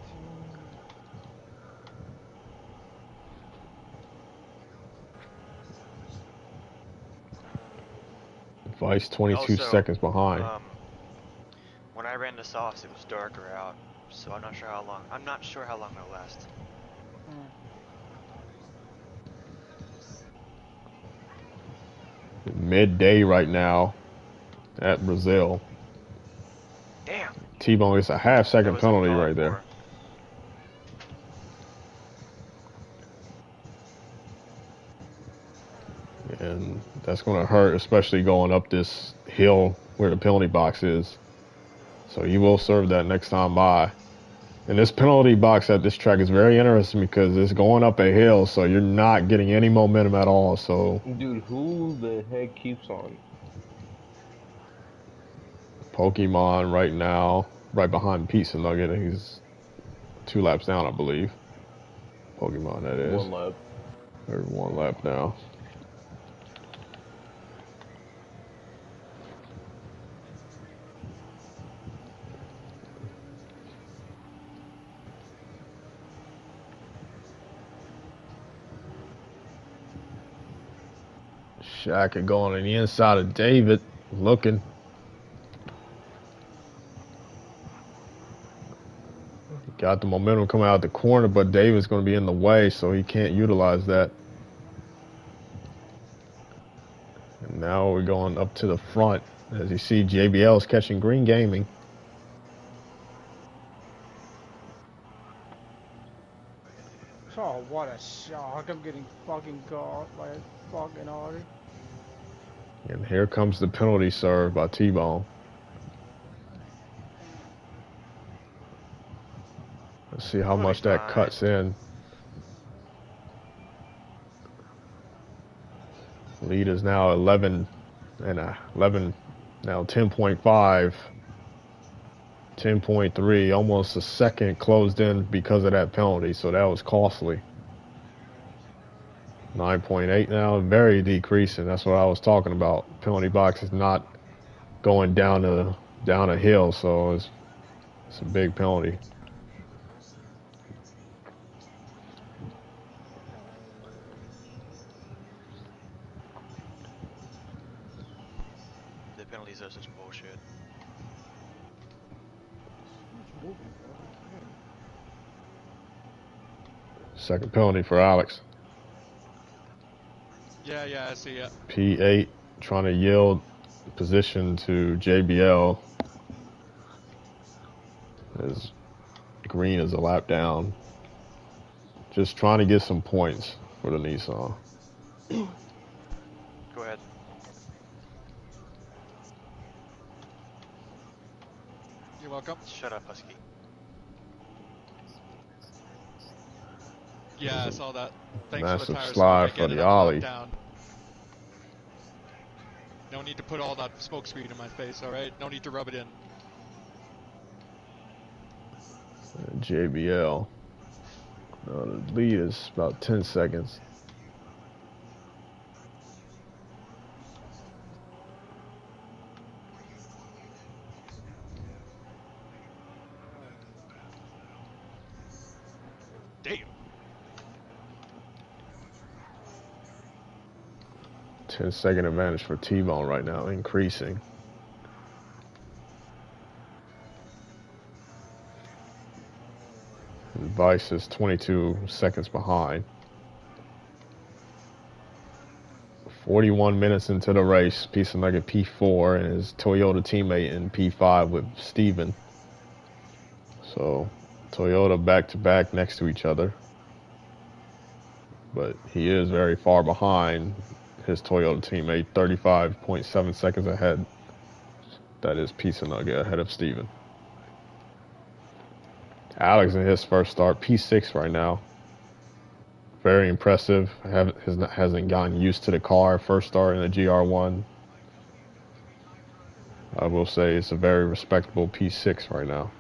Vice 22 seconds behind. When I ran the softs, it was darker out, so I'm not sure how long. It'll last. Midday right now at Brazil. Damn. T-Bone gets a half-second penalty right there. And that's going to hurt, especially going up this hill where the penalty box is. So he will serve that next time by. And this penalty box at this track is very interesting because it's going up a hill, so you're not getting any momentum at all. So, dude, who the heck keeps on? Pokemon right now, right behind Pizza Nugget. He's 2 laps down, I believe. Pokemon, that is. 1 lap. Or 1 lap now. Shaq going on the inside of David, looking. Got the momentum coming out the corner, but David's going to be in the way, so he can't utilize that. And now we're going up to the front. As you see, JBL is catching Green Gaming. Oh, what a shock. I'm getting fucking caught by a fucking Audi. And here comes the penalty serve by T-Bone. Let's see how much that cuts in. Lead is now 11 and 11, now 10.5, 10.3, almost a second closed in because of that penalty, so that was costly. 9.8 now, very decreasing. That's what I was talking about. Penalty box is not going down a hill, so it's a big penalty. The penalties are such bullshit. Second penalty for Alex. Yeah, I see it. P8 trying to yield position to JBL as Green is a lap down. Just trying to get some points for the Nissan. Go ahead. You're welcome. Shut up, Husky. Yeah, I saw that. Thanks for the Massive tire slide smoke. I for get it the on the ollie. lap down. No need to put all that smoke screen in my face, alright? No need to rub it in. JBL. The lead is about 10 seconds. Damn. 10-second advantage for T-Bone right now, increasing. Vice is 22 seconds behind. 41 minutes into the race, Piece of Nugget P4 and his Toyota teammate in P5 with Steven. So Toyota back-to-back next to each other. But he is very far behind his Toyota teammate, 35.7 seconds ahead. That is Piece of Nugget ahead of Steven. Alex in his first start, P6 right now. Very impressive. Hasn't gotten used to the car. First start in the GR1. I will say it's a very respectable P6 right now.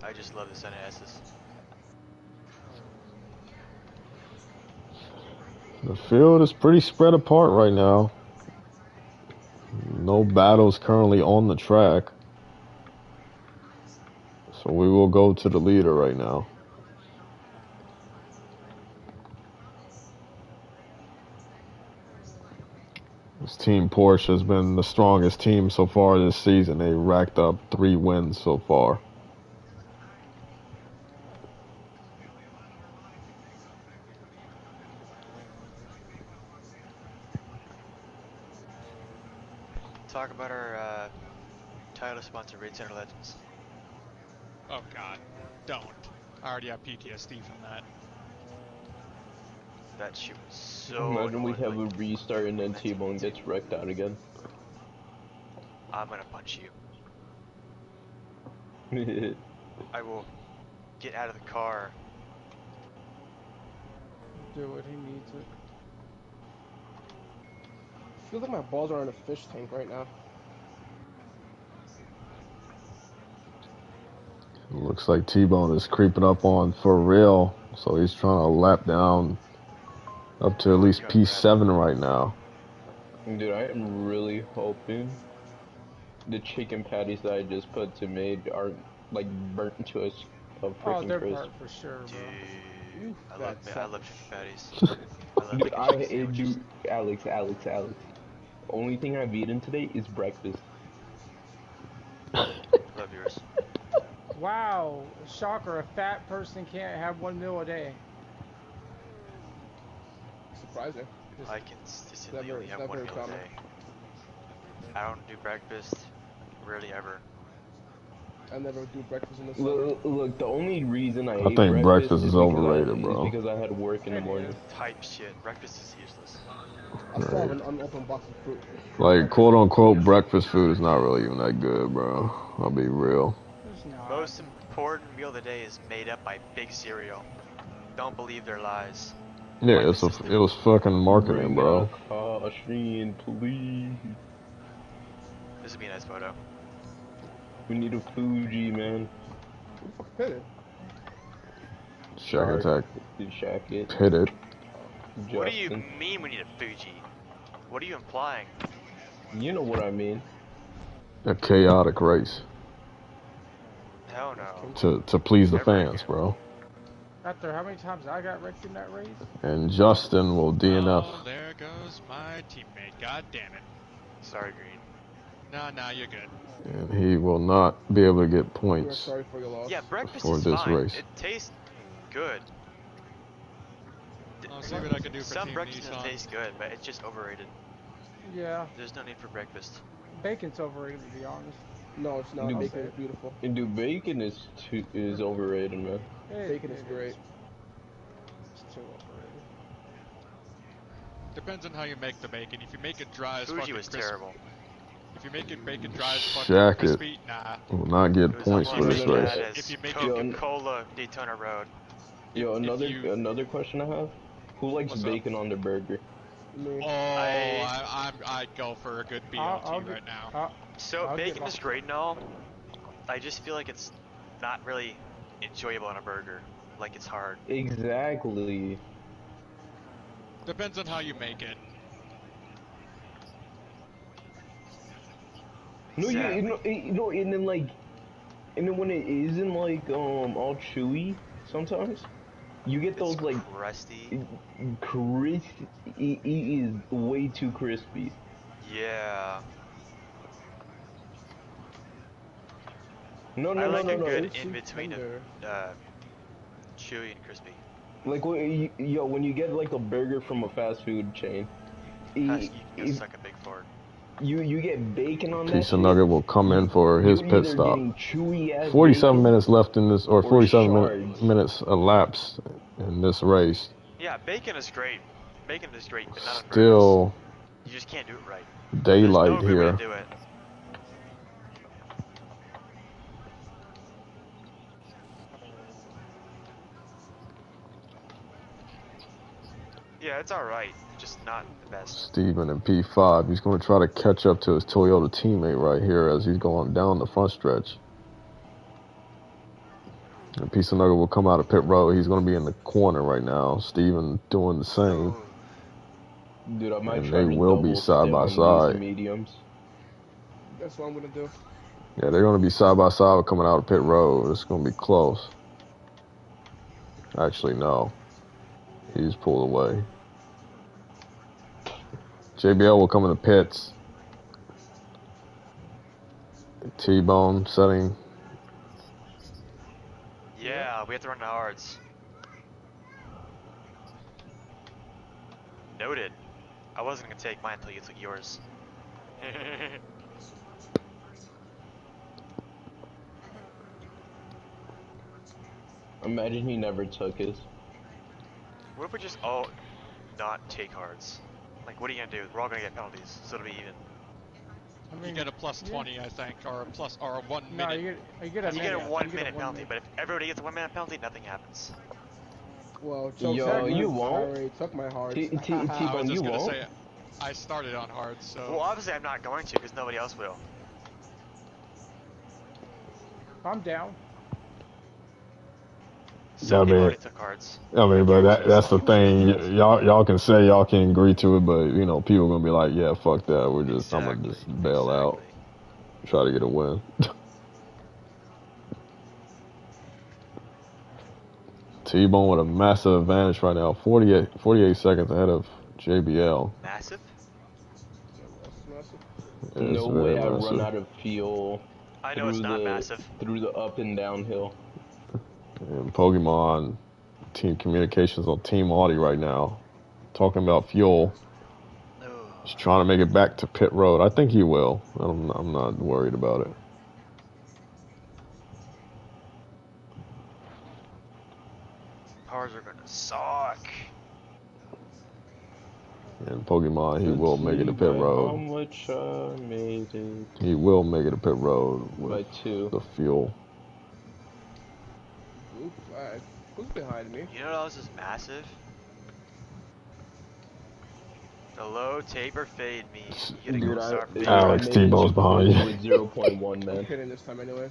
I just love the Senate S's. The field is pretty spread apart right now. No battles currently on the track. So we will go to the leader right now. This team Porsche has been the strongest team so far this season. They racked up 3 wins so far. Talk about our title sponsor, Raid Center Legends. Oh god. Don't. I already have PTSD from that. That shit was so Imagine we annoying, have a like, restart and then T-Bone gets wrecked out again. I'm gonna punch you. I will get out of the car. Do it, he needs it. I feel like my balls are in a fish tank right now. Looks like T-Bone is creeping up on for real, so he's trying to lap down up to at least P7 right now. Dude, I am really hoping the chicken patties that I just put to made aren't like burnt to a Oh, freaking they're crisp. burnt for sure, bro. Dude, You I fat love sack of chicken shit. patties. I love Dude, making chicken sandwiches. dude, Alex. Only thing I've eaten today is breakfast. Love yours. Wow, shocker! A fat person can't have 1 meal a day. Surprising. Just I consistently only it's have not one very meal a common. day. I don't do breakfast, rarely ever. I never do breakfast in the summer. Look, the only reason I I ate think breakfast breakfast is overrated, is bro. because I had work in the It morning. is. Type shit. Breakfast is useless. I still have an unopened box of fruit. Like, quote unquote, breakfast food is not really even that good, bro. I'll be real. It's not. Most important meal of the day is made up by big cereal. Don't believe their lies. Yeah, Quite it consistent. was fucking marketing, Bring bro. out caution, please. This would be a nice photo. We need a Fuji, man. Who the fuck did it? Shack attack. Shack it. Hit it. What do you Justin. mean we need a Fuji? What are you implying? You know what I mean. A chaotic race Hell no. to please the Never fans, again. bro. After how many times I got wrecked in that race? And Justin will Oh, DNF, there goes my teammate. God damn it. Sorry, Green. Nah, you're good. and he will not be able to get We're points sorry for your loss. Yeah, breakfast for is this fine. race. It tastes good. I'll see what I can do for Some Team breakfast does Nissan. taste good, but it's just overrated. Yeah, There's no need for breakfast. bacon's overrated to be honest. No, it's not. Dude, Bacon is beautiful. And dude, bacon is overrated, man. Bacon is great. It's too overrated. Depends on how you make the bacon. If you make it dry as Fuji fucking was crispy. terrible. If you make it bacon dry as fucking Shack it. crispy, nah. Will not get It was points almost for this as no, no, bad race. as If you make it- Coca-Cola Daytona Road. Yo, you- another question I have. Who likes What's up? bacon on their burger? Me. Oh, I'd go for a good BLT I'll right now. So I'll bacon get is great and all. I just feel like it's not really enjoyable on a burger. Like it's hard. Exactly. Depends on how you make it. No, Exactly. and then when it isn't like all chewy, sometimes you get those It's like crusty. crisp. It is way too crispy. Yeah. No, I like a no. good Juicy, in between of tender. chewy and crispy. Like when you get like a burger from a fast food chain, You i- can if suck a big fart. you get bacon on that Piece of shit, Nugget will come in for his you're pit either stop. getting chewy ass 47 bacon minutes left in this, or 47 shards. minutes elapsed in this race. Yeah, bacon is great. Bacon is great, but not on burgers. Still You just can't do it right. daylight There's no good way here. to do it. Yeah, it's alright. Just not the best. Steven in P5. He's going to try to catch up to his Toyota teammate right here as he's going down the front stretch. And Piece of Nugget will come out of pit road. He's going to be in the corner right now. Steven doing the same. Oh, Dude, I might And try they to will be double side stem by on side. these mediums. That's what I'm gonna do. Yeah, they're going to be side by side coming out of pit road. It's going to be close. Actually, no. He's pulled away. JBL will come in the pits. T-Bone setting. yeah, we have to run the hards. Noted. I wasn't gonna take mine until you took yours. Imagine he never took his. What if we just all not take hards? Like, what are you gonna do? We're all gonna get penalties, so it'll be even. I You mean, get a plus 20, I think, or a plus, or a 1 no, minute. you get a You get a minute. 1 You get a minute 1 penalty, minute. but if everybody gets a 1 minute penalty, nothing happens. Well, Yo, Joe, you I won't. already took my hearts. I T-Bone, was you just gonna won't. say, I started on hard, so. Well, obviously I'm not going to, because nobody else will. I'm down. So I people mean, already took cards. but that's the He was thing. ridiculous. Y'all can say y'all can agree to it, but you know, people gonna be like, yeah, fuck that. I'm gonna Exactly. just bail out, Exactly. try to get a win. T-Bone with a massive advantage right now, 48 seconds ahead of JBL. Massive? Yeah, massive. It's No very way I run massive. out of fuel I know it's not massive. through the up and downhill. And Pokemon team communications on Team Audi right now, talking about fuel. Oh. He's trying to make it back to pit road. I think he will. I'm not worried about it. Cars are gonna suck. And Pokemon, he Let's will make it see to pit by how road. much I made it. He will make it to pit road with By 2. the fuel. Blue flag. Who's behind me? You know what else is massive? The low taper fade meme. You gotta Dude, go start fading. I Alex made it T-Bone's to behind pit you. with 0.1, I'm man. pitting this time anyways.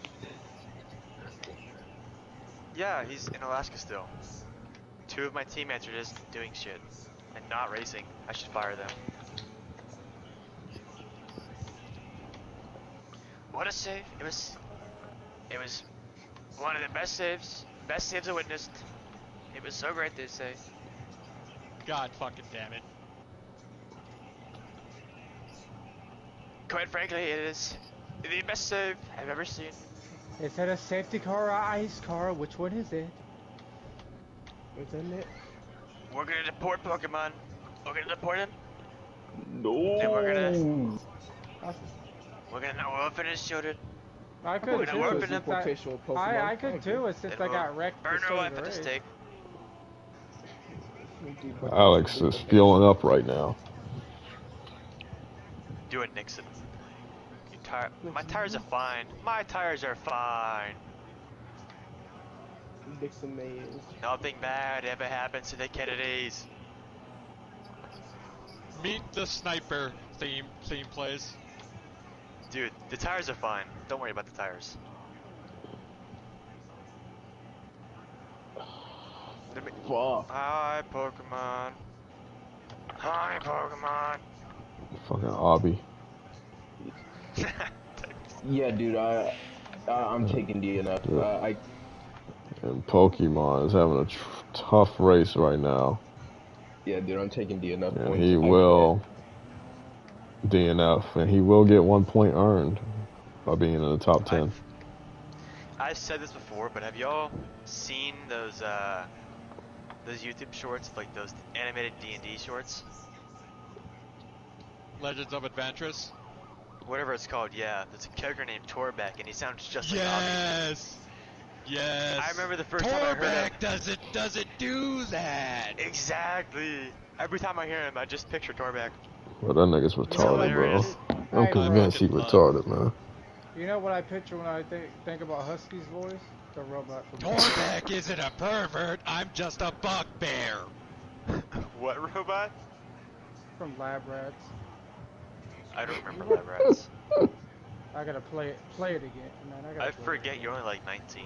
Yeah, he's in Alaska still. 2 of my teammates are just doing shit and not racing. I should fire them. What a save! It was one of the best saves I witnessed. It was so great, they say. God fucking damn it. Quite frankly, it is the best save I've ever seen. Is it a safety car or ice car? Which one is it? Isn't it? We're gonna deport Pokemon. We're gonna deport him, and No! we'll finish children. I We're could gonna too, warp Ridiculous in him. since importation with Pokemon. I could too, it's since Then I we'll got wrecked burn to her start life the at the race. stake. Alex is fueling up right now. Do it, Nixon. My tires are fine. My tires are fine. Dixon Mays. Nothing bad ever happens to the Kennedys. Meet the sniper theme plays. Dude, the tires are fine. Don't worry about the tires. Fuck. Hi, Pokemon. Hi, Pokemon. Fucking Obby. Yeah, dude, I'm taking DNF. And Pokemon is having a tough race right now. Yeah, dude, I'm taking DNF And points. he will DNF, and he will get 1 point earned by being in the top 10. I've said this before, but have y'all seen those YouTube shorts, like those animated D&D shorts? Legends of Adventurous. Whatever it's called, yeah. There's a character named Torbeck, and he sounds just like Obby. Yes! Yes! I remember the first time I heard him. doesn't do that! Exactly! Every time I hear him, I just picture Torbeck. Well, that nigga's retarded, bro. hilarious. I'm Hey, convinced he bro. retarded, man. You know what I picture when I think about Husky's voice? The robot from Torbeck isn't a pervert, I'm just a bugbear! What robot? from Lab Rats. I don't remember Lab Rats. I gotta play it again, man. I I gotta play forget it you're only like 19.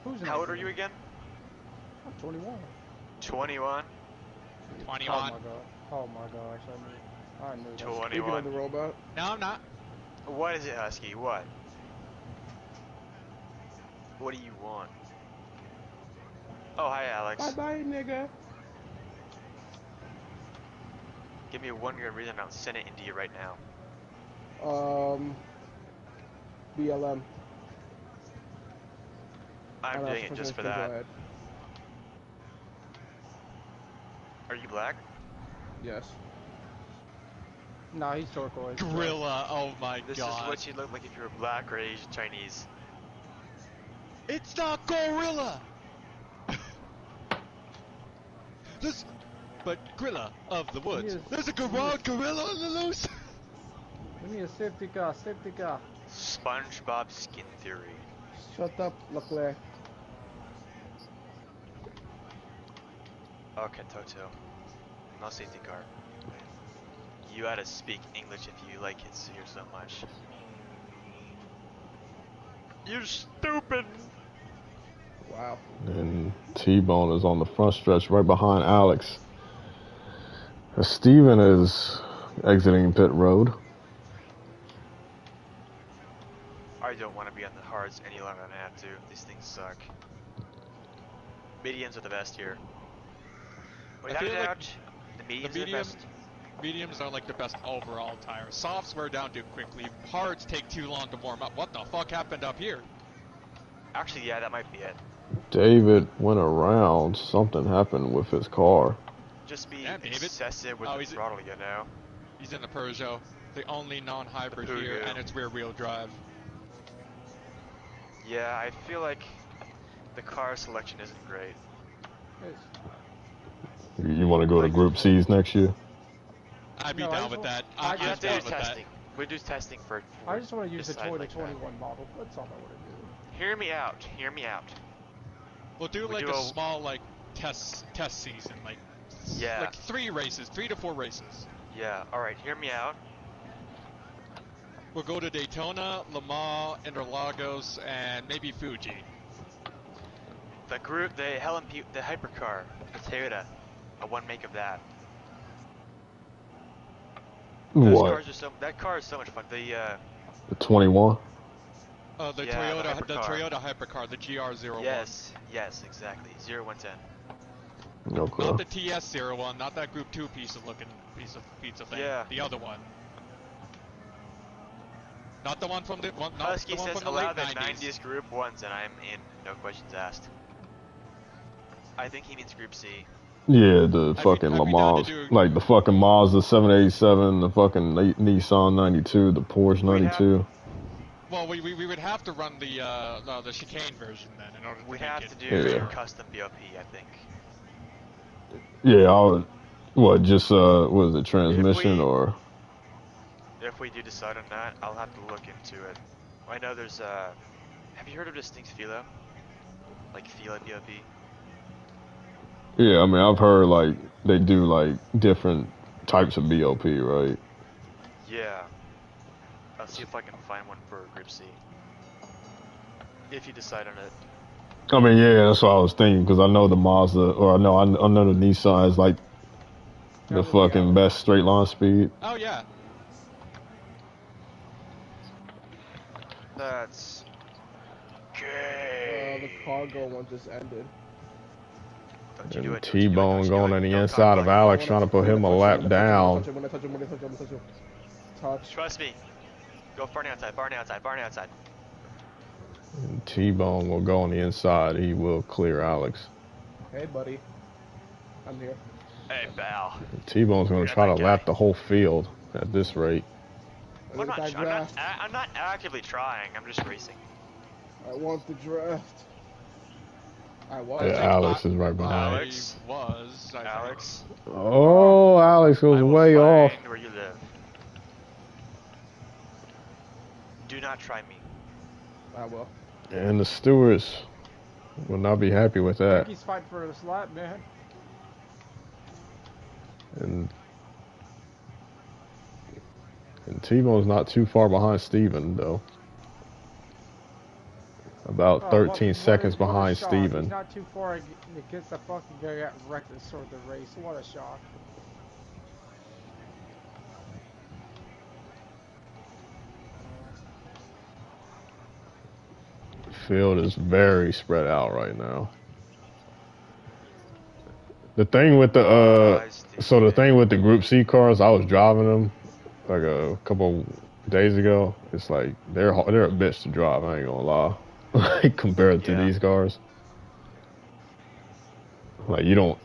Who's How old are 19? you again? I'm 21. 21? 21. Oh my god. Oh my gosh, I knew that. Speaking of 21. the robot. No, I'm not. What is it, Husky? What? What do you want? Oh, hi, Alex. Bye bye, nigga. Give me one good reason I'll send it into you right now. BLM. I'm doing it just for that. Are you black? Yes. Nah, he's turquoise. Gorilla, oh my This god. is what you look like if you were black or Asian Chinese. It's not gorilla! But gorilla of the woods. Yes. There's a gorilla on the loose! Give me a safety car, safety car. SpongeBob skin theory. Shut up, Leclerc. Okay, Toto. No safety car. You gotta speak English if you like it here so much. You stupid! Wow. And T-Bone is on the front stretch right behind Alex. Steven is exiting pit road. I don't want to be on the hards any longer than I have to. These things suck. Mediums are the best here. Without a doubt, the mediums are the best. Mediums are like the best overall tires. Softs wear down too quickly. Hards take too long to warm up. What the fuck happened up here? Actually, yeah, that might be it. David went around. Something happened with his car. Just be Yeah, David. excessive with the throttle, you know? He's in the Peugeot, the only non-hybrid here, and it's rear-wheel drive. Yeah, I feel like the car selection isn't great. You want to go to Group C's next year? I'd be down with that. I'd have to do testing. We do testing for I just want to use the Toyota like 21 model. That's all I want to do. Hear me out. Hear me out. We'll do like a small like test season, like like 3 to 4 races. Yeah. All right. Hear me out. We'll go to Daytona, Le Mans, Interlagos, and maybe Fuji. The group, the hypercar, the Toyota, one make of that. What? That car is so much fun. The 21. The Toyota hypercar, the GR01. Yes, exactly. 0110. Okay. Not the TS01, not that Group 2 piece of pizza thing. Yeah. The other one. Not the one from the one. Not Husky the one says from the allow late the 90s. 90s Group 1s, and I'm in. No questions asked. I think he means Group C. Yeah, the fucking Le Mans, like the fucking Mazda 787, the fucking Nissan 92, the Porsche 92. Well, we would have to run the chicane version then in order to We'd make have it. to do custom BOP, I think. Yeah, I would. What? Just what is it? Transmission or? If we do decide on that, I'll have to look into it. I know there's have you heard of Distinct Philo? Like Philo BOP? Yeah, I mean I've heard like they do like different types of BOP, right? Yeah. I'll see if I can find one for Group C. If you decide on it. I mean, yeah, that's what I was thinking because I know the Mazda, or I know the Nissan is like the fucking best straight line speed. Oh yeah. That's gay. The cargo one just ended. And T-Bone going on the inside of Alex, trying to put him a lap down. Trust me. Go far outside, far outside, far outside. And T-Bone will go on the inside. He will clear Alex. Hey, buddy. I'm here. Hey, pal. T-Bone's going to try to lap the whole field at this rate. I'm not actively trying. I'm just racing. I want the draft. Yeah, Alex is right behind. Alex. Oh, Alex goes way off. Where you live. Do not try me. I will. And the stewards will not be happy with that. He's fighting for this lap, man. And T-Bone's not too far behind Steven, though. About 13 seconds behind Steven. He's not too far against the fucking guy that wrecked the sort of the race. What a shock. The field is very spread out right now. The thing with the Group C cars, I was driving them like a couple days ago. It's like they're a bitch to drive. I ain't gonna lie. Like compared to these cars, like you don't.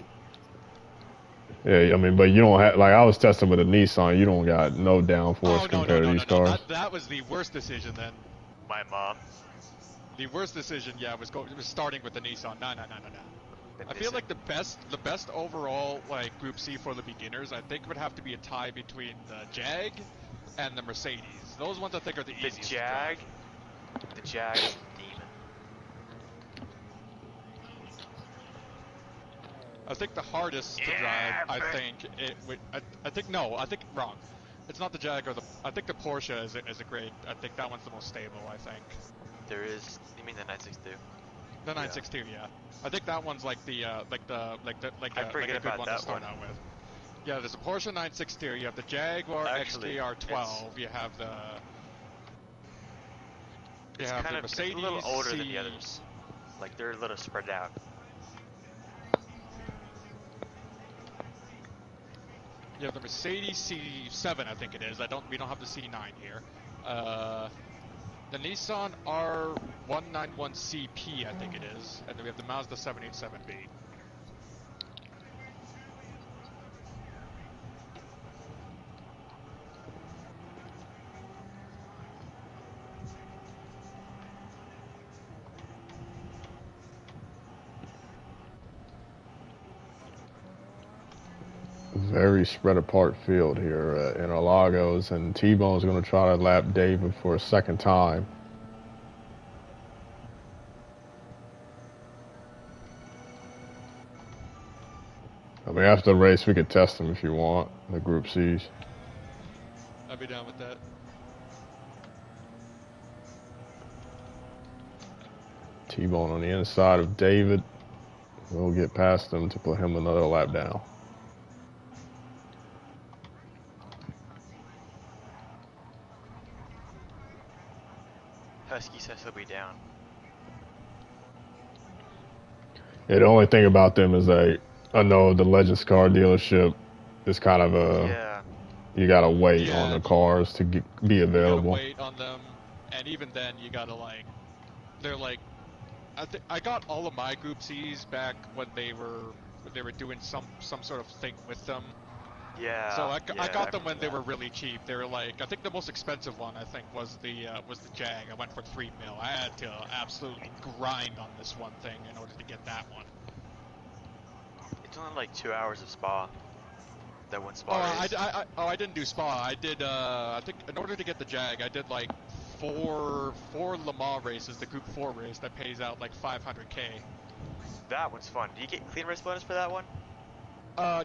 Yeah, I mean, but you don't have like I was testing with a Nissan. You don't got no downforce compared to these cars. That was the worst decision then. My mom. The worst decision, yeah, was starting with the Nissan. No. I feel like the best overall like Group C for the beginners, I think would have to be a tie between the Jag and the Mercedes. Those ones I think are the easiest. The Jag is a demon. I think the hardest to drive, I think wrong. It's not the Jag I think the Porsche is a great. I think that one's the most stable. I think. There is. You mean the 962? The 962, yeah. I think that one's like the I like forget a good about one to that start one. out with. Yeah, there's a Porsche 962. You have the Jaguar Actually, XJR12. You have the it's a Mercedes little older than the C. others. Like they're a little spread out. You have the Mercedes C7, I think it is. We don't have the C9 here. The Nissan R191CP, I think it is, and then we have the Mazda 787B. Very spread apart field here at Interlagos, and T-Bone's going to try to lap David for a second time. I mean, after the race, we could test him if you want, the Group C's. I'd be down with that. T-Bone on the inside of David. We'll get past him to put him another lap down. Husky says he'll be down. Yeah, the only thing about them is I know the Legends car dealership is kind of you gotta wait on the cars to be available. You gotta wait on them, and even then you gotta they're like, I got all of my Group C's back when they were doing some sort of thing with them. Yeah. So I got them when they were really cheap. They were like, I think the most expensive one I think was the Jag. I went for $3 mil. I had to absolutely grind on this one thing in order to get that one. It's only like 2 hours of Spa. That one Spa race. I didn't do Spa. I did I think in order to get the Jag, I did like four Le Mans races, the Group 4 race that pays out like 500K. That one's fun. Do you get clean race bonus for that one?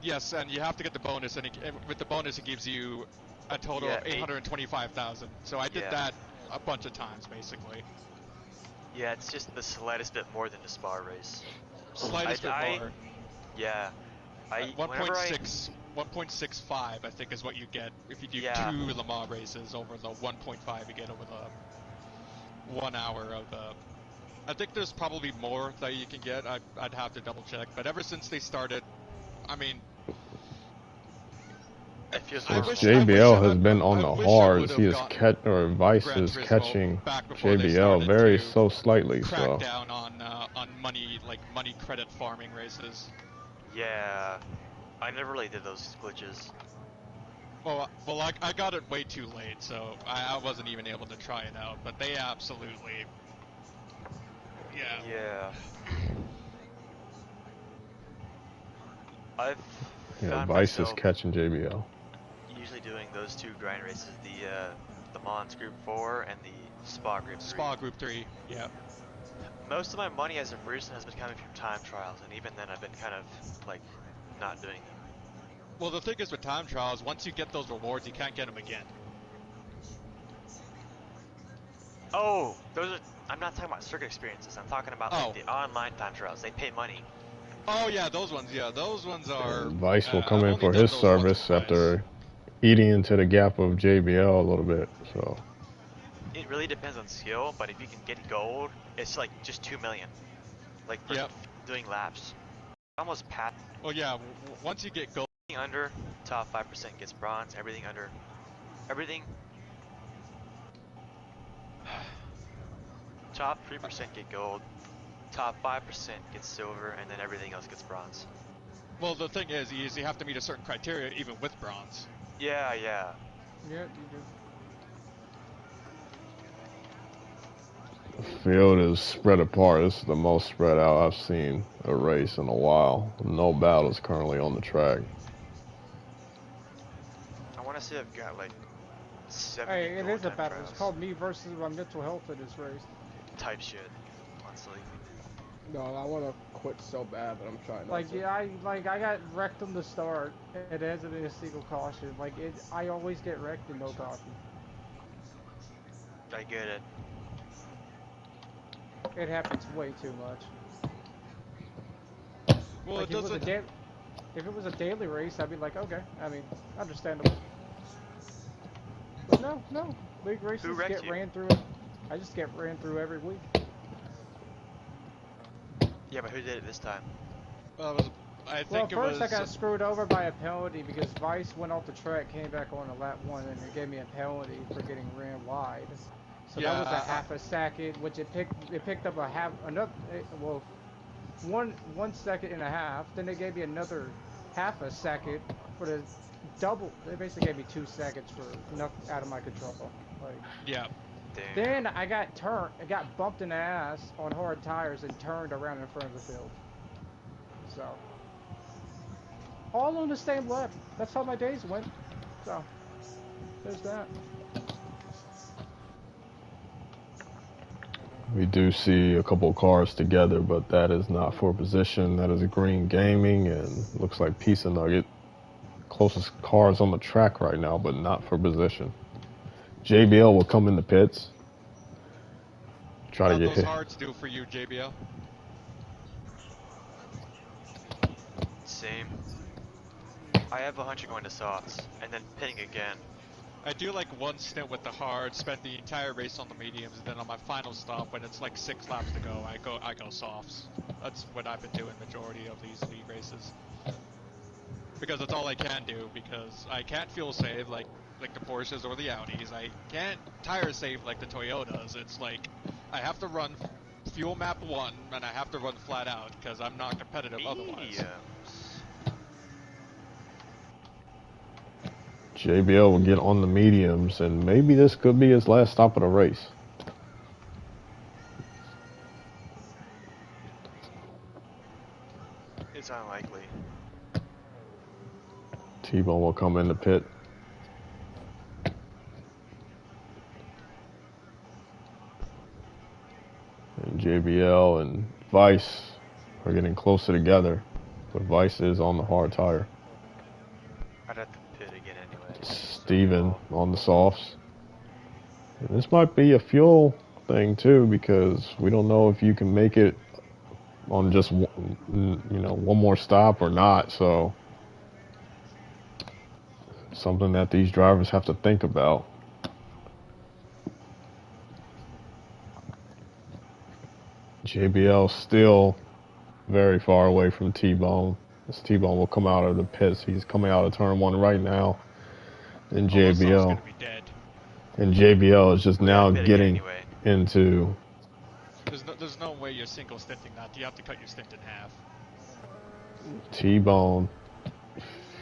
Yes, and you have to get the bonus, and with the bonus it gives you a total of 825,000. So I did that a bunch of times, basically. Yeah, it's just the slightest bit more than the Spa race. Slightest bit more. Yeah. 1.65, I think, is what you get if you do 2 Le Mans races over the 1.5 you get over the 1 hour of the... I think there's probably more that you can get. I'd have to double check, but ever since they started, I mean... JBL has been on the hards. He is Vice is catching JBL very so slightly. Crack down on money, like money credit farming races. Yeah, I never really did those glitches. Well, I got it way too late, so I wasn't even able to try it out. But they absolutely, yeah. I've Vice is catching JBL. Usually doing those 2 grind races, the Mons Group 4 and the Spa Group 3. Spa Group 3, yeah. Most of my money as of recent has been coming from time trials, and even then I've been kind of like not doing them. Well, the thing is with time trials, once you get those rewards, you can't get them again. Oh, I'm not talking about circuit experiences. I'm talking about like the online time trials. They pay money. Oh yeah, those ones. Yeah, those ones are. Vice will come in for his service after eating into the gap of JBL a little bit. So. It really depends on skill, but if you can get gold, it's like just 2 million. Like for doing laps. Almost pat. Well, yeah. Once you get gold, under top 5% gets bronze. Everything top 3% get gold. Top 5% gets silver, and then everything else gets bronze. Well, the thing is you have to meet a certain criteria even with bronze. Yeah. Yeah, you do. The field is spread apart. This is the most spread out I've seen a race in a while. No battles currently on the track. I want to say I've got like 70 Hey, it is a battle. Trials. It's called me versus my mental health in this race. Type shit, honestly. No, I want to quit so bad, but I'm trying not to. I got wrecked on the start. It hasn't been a single caution. I always get wrecked and no caution. I get it. It happens way too much. Well, Like it doesn't. if it was a daily race, I'd be like, okay. I mean, understandable. But no. League Who races wrecked get you? ran through. I just get ran through every week. Yeah, but who did it this time? I Well, think it first was. I got screwed over by a penalty because Vice went off the track, came back on a lap 1, and it gave me a penalty for getting ran wide. So that was a Yeah, half a second, which it picked up a half another well 1 second and a half. Then they gave me another half a second for the double. They basically gave me 2 seconds for nothing out of my control. Like yeah. Damn. then I got bumped in the ass on hard tires and turned around in front of the field. So all on the same lap. That's how my days went. So there's that. We do see a couple of cars together, but that is not for position. That is a Green Gaming and looks like Pizza Nugget. Closest cars on the track right now, but not for position. JBL will come in the pits. Try to How'd get those hit. hards do for you, JBL? Same. I have 100 going to softs, and then pitting again. I do like one stint with the hard, spend the entire race on the mediums, and then on my final stop, when it's like 6 laps to go, I go softs. That's what I've been doing majority of these league races. Because that's all I can do, because I can't fuel save like the Porsches or the Audis. I can't tire save like the Toyotas. It's like I have to run fuel map 1, and I have to run flat out, because I'm not competitive otherwise. Mediums. JBL will get on the mediums, and maybe this could be his last stop of the race. It's unlikely. T-Bone will come in the pit. And JBL and Vice are getting closer together, but Vice is on the hard tire. I'd have to pit again anyway. Steven on the softs. And this might be a fuel thing too, because we don't know if you can make it on just one more stop or not. So something that these drivers have to think about. JBL still very far away from T-Bone. This T-Bone will come out of the pits. He's coming out of turn 1 right now. And JBL. Gonna be dead. And JBL is just now getting anyway. into. There's no way you're single stinting that. You have to cut your stint in half. T-Bone.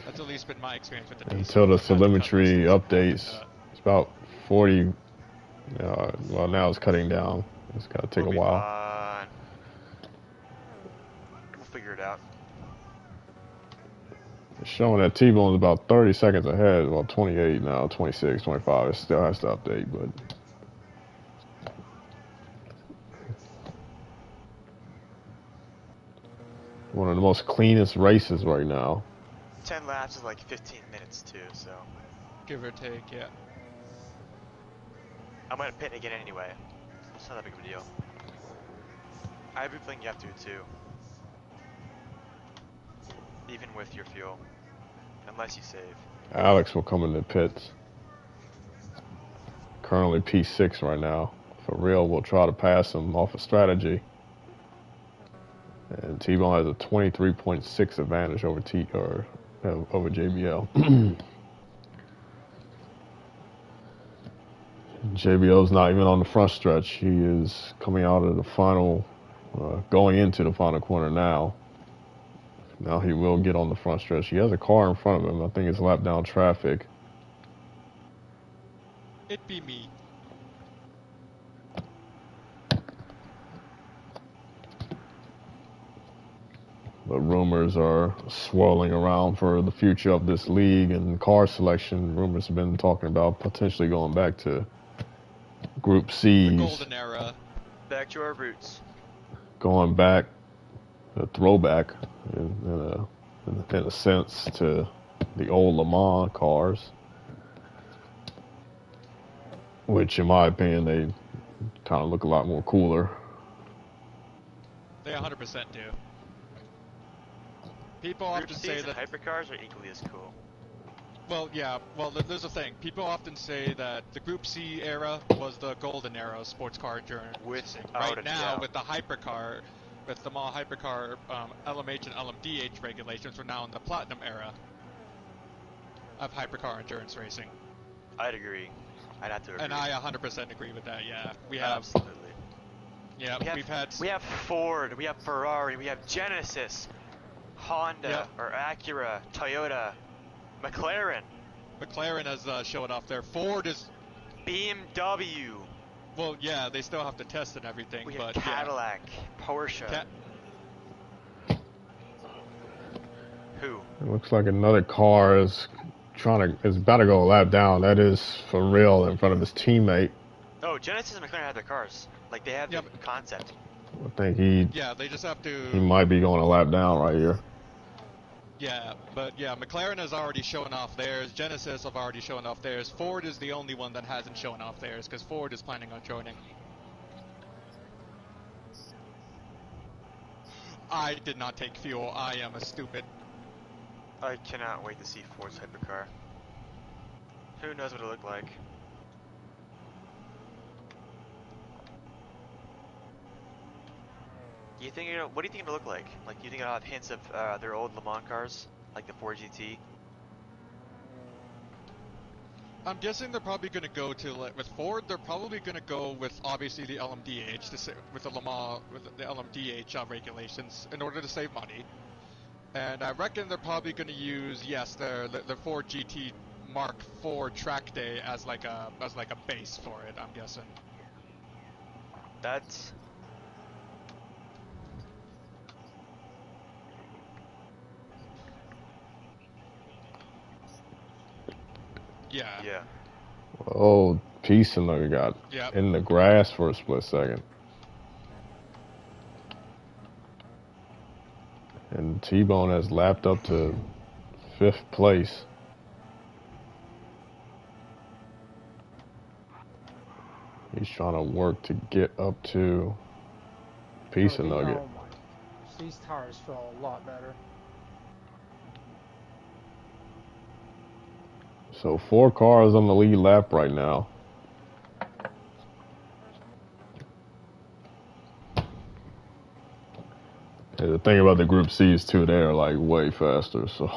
That's at least been my experience with the Until the telemetry updates. It's about 40. Well, now it's cutting down. It's got to take a while. Fine. We'll figure it out. It's showing that T-Bone is about 30 seconds ahead. Well, 28 now, 26, 25. It still has to update, but. One of the most cleanest races right now. 10 laps is like 15 minutes too, so. Give or take, yeah. I'm gonna pit again anyway. It's not that big of a deal. I have a feeling you have to too. Even with your fuel. Unless you save. Alex will come in the pits. Currently P6 right now. For real, we'll try to pass him off a strategy. And T-Bone has a 23.6 advantage over over JBL. JBL's not even on the front stretch. He is coming out of the final, going into the final corner now. Now he will get on the front stretch. He has a car in front of him. I think it's lap down traffic. It be me. But rumors are swirling around for the future of this league and car selection. Rumors have been talking about potentially going back to Group C's. The golden era. Back to our roots. Going back, a throwback in a sense to the old Le Mans cars. Which in my opinion, they kind of look a lot more cooler. They 100% do. People Group often C's say and that. hypercars are equally as cool. Well, yeah. Well, there's a thing. People often say that the Group C era was the golden era of sports car endurance racing. Without Right a now, doubt. with the hypercar, with the mall hypercar LMH and LMDH regulations, we're now in the platinum era of hypercar endurance racing. I'd agree. I'd have to agree. And I 100% agree with that. Yeah, we have. Absolutely. Yeah, we've had. We have Ford, we have Ferrari, we have Genesis, Honda, Yep. or Acura, Toyota, McLaren. McLaren has showed off there. Ford is. BMW. Well, yeah, they still have to test and everything, We have but Cadillac, Porsche. Who? It looks like another car is about to go a lap down. That is for real in front of his teammate. Oh, Genesis and McLaren have their cars. Like, they have the concept. I think he Yeah, they just have to. he might be going a lap down right here. Yeah, but yeah, McLaren has already shown off theirs. Genesis have already shown off theirs. Ford is the only one that hasn't shown off theirs because Ford is planning on joining. I did not take fuel. I am a stupid. I cannot wait to see Ford's hypercar. Who knows what it'll look like? What do you think it'll look like? Like, do you think it'll have hints of their old Le Mans cars, like the Ford GT? I'm guessing they're probably going to go to, like, with Ford, they're probably going to go with, obviously, the LMDH, with the Le Mans, with the LMDH regulations, in order to save money. And I reckon they're probably going to use, yes, the Ford GT Mark IV track day as like a base for it, I'm guessing. That's... Yeah. Yeah. Oh, Peace and Nugget got in the grass for a split second. And T-Bone has lapped up to 5th place. He's trying to work to get up to Peace and Nugget. Oh my, these tires feel a lot better. So 4 cars on the lead lap right now. And the thing about the Group C's too, they're like way faster. So.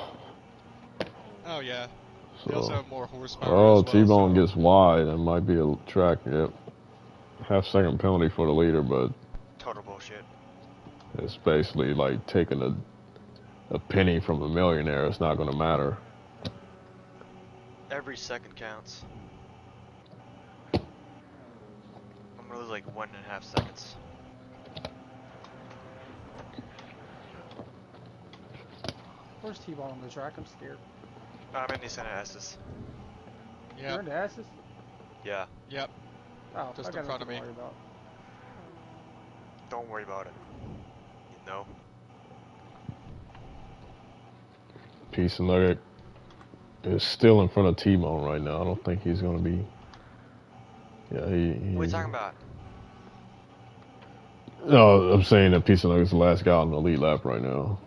Oh yeah. They also have more horsepower. Oh, as well, T-Bone gets wide. That might be a track. Yep. Half-second penalty for the leader, but total bullshit. It's basically like taking a penny from a millionaire. It's not going to matter. Every second counts. I'm gonna lose like 1.5 seconds. Where's T-Bone on the track? I'm scared. I'm in the center S's. Yeah. You're in the S's? Yeah. Yep. Oh, just I got in front of me. Worry about. Don't worry about it. No. Peace and Nugget is still in front of T-Bone right now. I don't think he's going to be. Yeah, What are you talking about? No, I'm saying that Peace and Nugget's the last guy on the lead lap right now.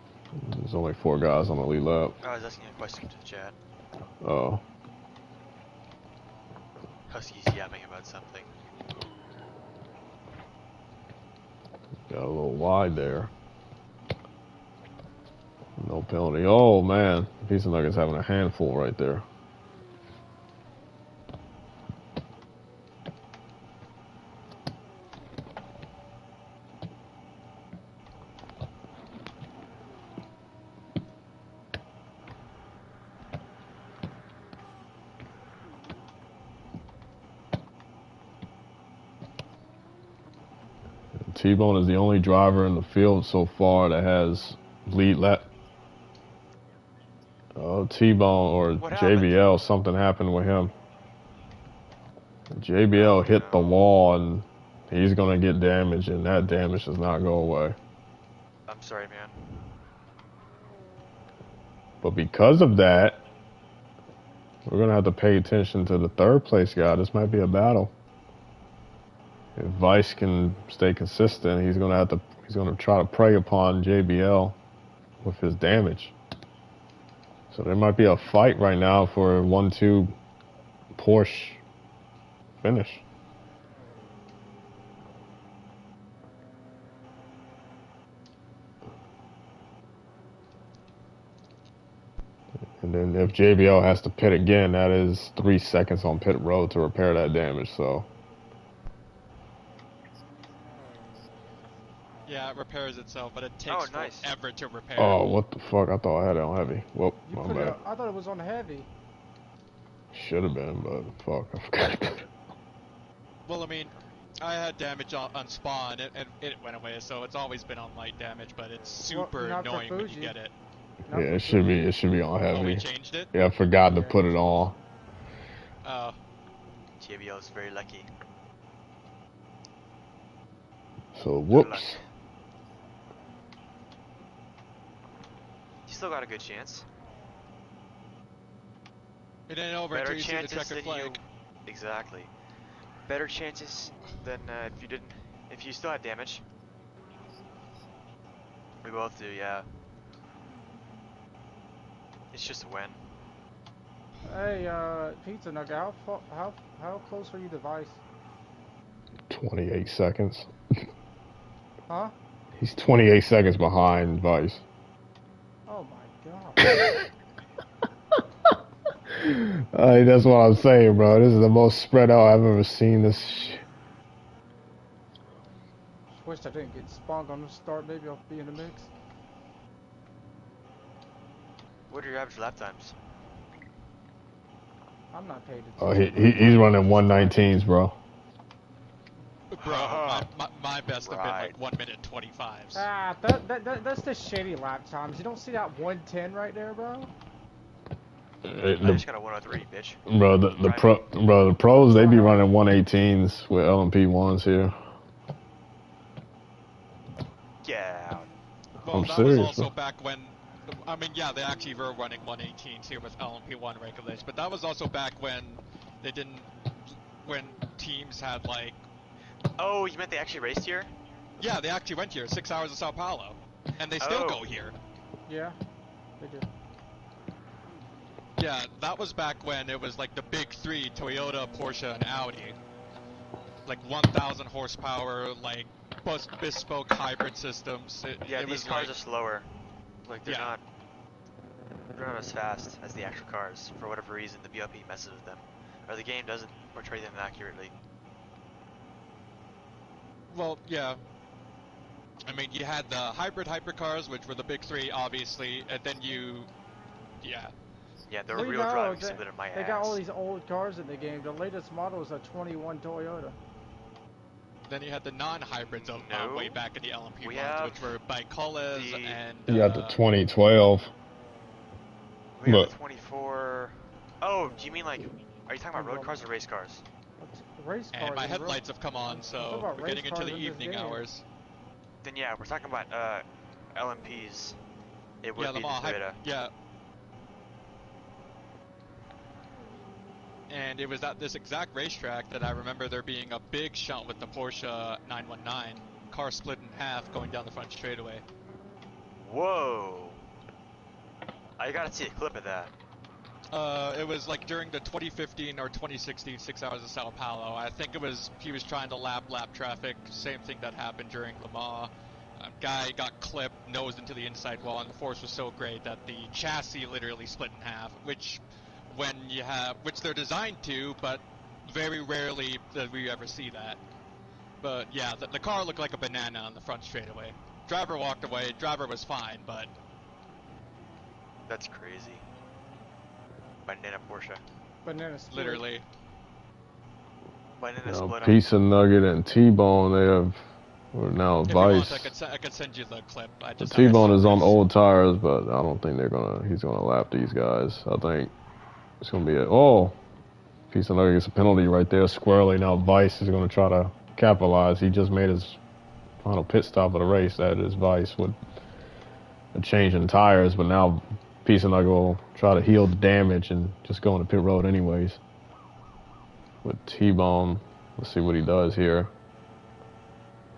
There's only 4 guys on the lead lap. I was asking a question to the chat. Oh. Husky's yapping about something. Got a little wide there. No penalty. Oh, man. Peace and Nugget's having a handful right there. T-Bone is the only driver in the field so far that has lead lap. Oh, T-Bone or JBL, something happened with him. JBL hit the wall and he's going to get damage, and that damage does not go away. I'm sorry, man. But because of that, we're going to have to pay attention to the 3rd place guy. This might be a battle. If Vice can stay consistent, he's He's going to try to prey upon JBL with his damage. So there might be a fight right now for a 1-2 Porsche finish. And then if JBL has to pit again, that is 3 seconds on pit road to repair that damage. So Yeah, it repairs itself, but it takes forever to repair. Oh, what the fuck? I thought I had it on heavy. Whoop, my bad. I thought it was on heavy. Should have been, but fuck, I forgot. Well, I mean, I had damage on spawn, and it went away, so it's always been on light damage, but it's super annoying when you get it. Yeah, it should be on heavy. Oh, we changed it? Yeah, I forgot to put it on. Oh. JBL is very lucky. So, whoops. You still got a good chance. It ain't over until you see the checker flag. Exactly. Better chances than if you still had damage. We both do, yeah. It's just a win. Hey, Pizza Nugget, how close are you to Vice? 28 seconds. Huh? He's 28 seconds behind Vice. Oh my god. That's what I'm saying, bro. This is the most spread out I've ever seen this shit. Wish I didn't get spawned on the start. Maybe I'll be in the mix. What are your average lap times? I'm not paid attention. Oh, he's running 119s, bro. Bro, my best have been like 1 minute 25. Ah, that's the shitty lap times. You don't see that 110 right there, bro? I just got a 103, bitch. Bro, the pros, they be running 118s with LMP1s here. Yeah. Well, I'm that serious, was also bro. back when, I mean, yeah, they actually were running 118s here with LMP1 regulations, but that was also back when they didn't, when teams had like... Oh, you meant they actually raced here? Yeah, they actually went here, 6 hours of Sao Paulo, and they still go here. Yeah, they do. Yeah, that was back when it was like the big three, Toyota, Porsche, and Audi. Like 1,000 horsepower, like bespoke hybrid systems. These cars are slower. Like they're not as fast as the actual cars. For whatever reason, the BLP messes with them, or the game doesn't portray them accurately. Well, yeah. I mean, you had the hybrid hypercars, which were the big three, obviously, and then yeah, the real driving simulator in my ass. They got all these old cars in the game. The latest model is a 21 Toyota. Then you had the non-hybrids of way back in the LMP ones, which were Bicolas and... You got the 2012. We have the 24... Oh, do you mean like... Are you talking about road cars or race cars? Race cars. And my headlights have come on, so we're getting into the evening hours. Then yeah, we're talking about LMPs. It would be the Toyota. Yeah. And it was at this exact racetrack that I remember there being a big shunt with the Porsche 919. Car split in half going down the front straightaway. Whoa! I gotta see a clip of that. It was like during the 2015 or 2016 6 hours of Sao Paulo. I think he was trying to lap traffic. Same thing that happened during Le Mans. Guy got clipped, nosed into the inside wall, and the force was so great that the chassis literally split in half, which they're designed to, but very rarely do we ever see that. But yeah, the car looked like a banana on the front straightaway. Driver walked away, driver was fine, but... That's crazy. Banana Porsche. Banana split. Literally. Banana split. Pizza Nugget and T-Bone, they have... now if Vice. You want, I could send you the clip. The T-Bone is on old tires, but I don't think he's gonna lap these guys. I think it's gonna be Pizza Nugget gets a penalty right there, squarely. Now Vice is gonna try to capitalize. He just made his final pit stop of the race. That is Vice with a change in tires, but now Pizza Nugget will try to heal the damage and just go on the pit road anyways. With T-Bone, let's see what he does here.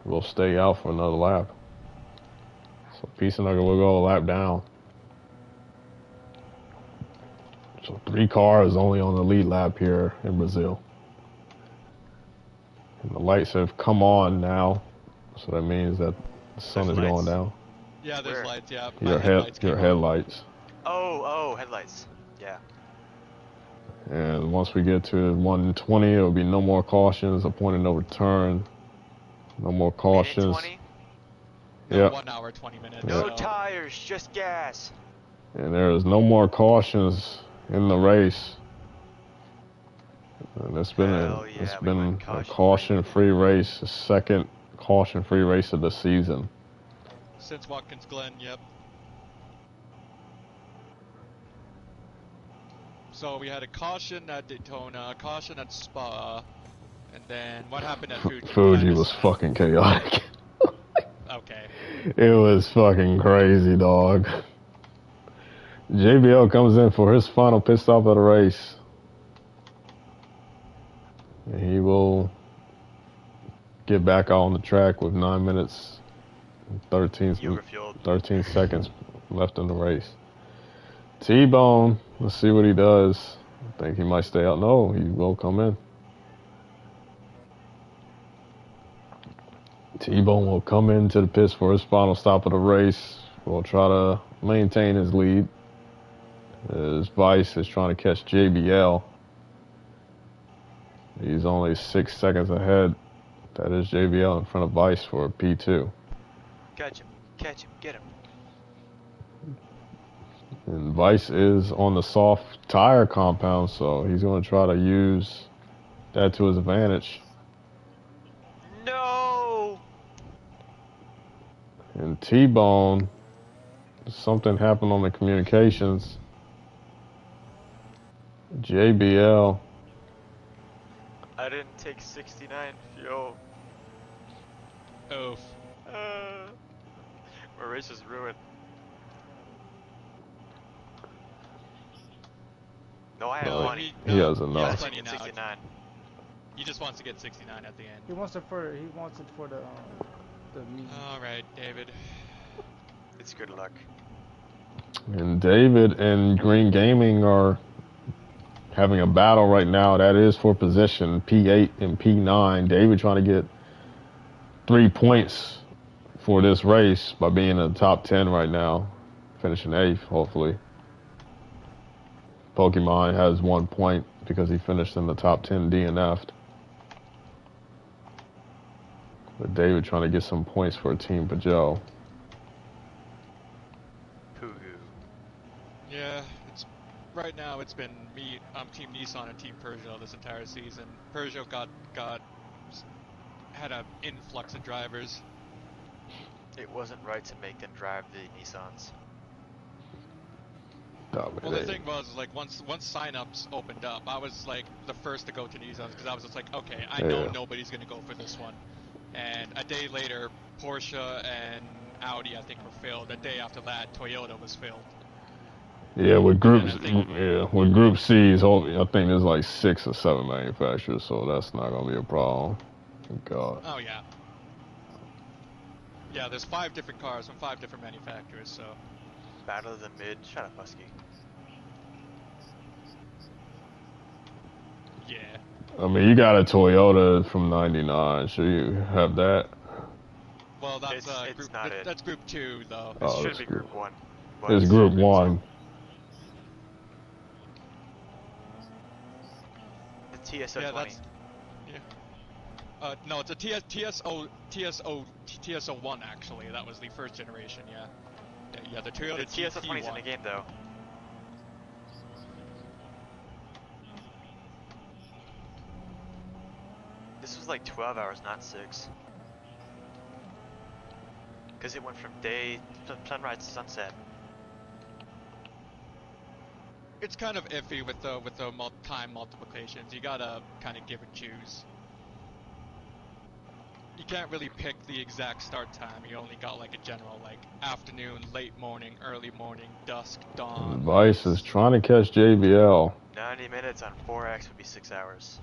We'll stay out for another lap. So Peace and Nugget will go a lap down. So 3 cars only on the lead lap here in Brazil. And the lights have come on now, so that means that the sun There's is going lights? down. Yeah, there's Where? lights. Yeah, Your headlights. your came on. headlights. Oh, headlights. Yeah. And once we get to 120, it'll be no more cautions, a point of no return, no more Minute cautions. 20? No, Yeah. 1 hour, 20 minutes. No So. tires, just gas. And there is no more cautions in the race. And it's been Hell yeah, it's we been went a caution-free. caution-free race, the second caution-free race of the season. Since Watkins Glen, yep. So we had a caution at Daytona, a caution at Spa, and then what happened at Fuji? Fuji was fucking chaotic. Okay. It was fucking crazy, dog. JBL comes in for his final pit stop of the race. And he will get back on the track with 9 minutes and 13 seconds left in the race. T-Bone, let's see what he does. I think he might stay out. No, he will come in. T-Bone will come into the pits for his final stop of the race. Will try to maintain his lead. His Vice is trying to catch JBL. He's only 6 seconds ahead. That is JBL in front of Vice for P2. Catch him, get him. And Vice is on the soft tire compound, so he's going to try to use that to his advantage. No! And T-Bone, something happened on the communications. JBL. I didn't take 69 fuel. Oof. My race is ruined. No, I have No, plenty. he has Yeah, enough. plenty now. 69. He just wants to get 69 at the end. He wants it for the All right, David. It's good luck. And David and Green Gaming are having a battle right now. That is for position P8 and P9. David trying to get 3 points for this race by being in the top 10 right now, finishing 8th, hopefully. Pokemon has 1 point because he finished in the top 10 DNF'd. But David trying to get some points for Team Pajot. Poo-hoo. Yeah, right now it's been me, Team Nissan and Team Peugeot this entire season. Peugeot had an influx of drivers. It wasn't right to make them drive the Nissans. Well, the thing was, like, once sign-ups opened up, I was, like, the first to go to Nissans, because I was just like, okay, I know nobody's going to go for this one. And a day later, Porsche and Audi, I think, were filled. A day after that, Toyota was filled. Yeah, with Group C's, I think there's like 6 or 7 manufacturers, so that's not going to be a problem. God. Oh, yeah. Yeah, there's 5 different cars from 5 different manufacturers, so... Battle of the Mid. Shut up, Husky. Yeah. I mean, you got a Toyota from '99, so you have that. Well, that's it's not it. That's Group 2, though. It should be Group 1. It's Group 1. The TSO20. Yeah, that's... Yeah. No, it's a TSO1, actually. That was the first generation, yeah. Yeah, the Toyota The TSO20's in the game, though. This was like 12 hours, not 6. Because it went from sunrise to sunset. It's kind of iffy with the time multiplications. You gotta kind of give and choose. You can't really pick the exact start time. You only got like a general, like afternoon, late morning, early morning, dusk, dawn. Vice is trying to catch JBL. 90 minutes on 4X would be 6 hours.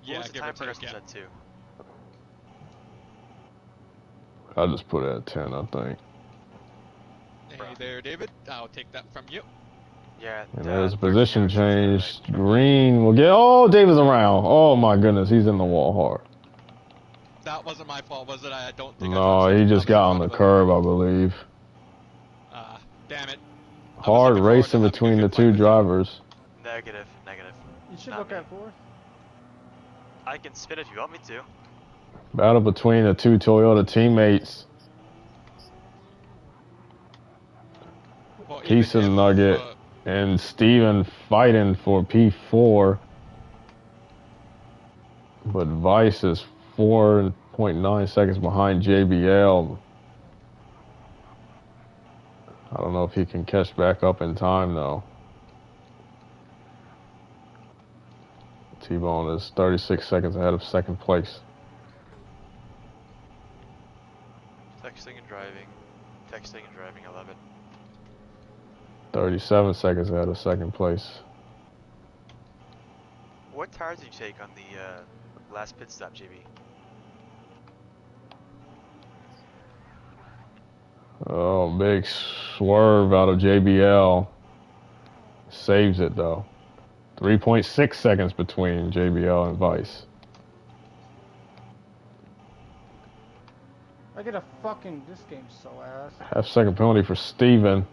Yeah, what was the time progress was at 2? I just put it at 10, I think. there, David. I'll take that from you. Yeah. And there's a 13 position yards to the change. right. Green will get. Oh, David's around. Oh my goodness, he's in the wall hard. That wasn't my fault, was it? I don't think I No, touched he it. I just was in got on front the of him. curb, I believe. Damn it. I was Hard looking forward racing to having a between the good fight two with you. drivers. Negative. You should Not look me. at fourth. I can spin if you want me to. Battle between the two Toyota teammates. Well, Peace even and if, Nugget and Steven fighting for P4. But Vice is 4.9 seconds behind JBL. I don't know if he can catch back up in time though. T-Bone is 36 seconds ahead of second place. Texting and driving. Texting and driving, I love it. 37 seconds ahead of second place. What tires did you take on the last pit stop, JB? Oh, big swerve out of JBL. Saves it though. 3.6 seconds between JBL and Vice. I get a fucking. This game's so ass. Half second penalty for Steven.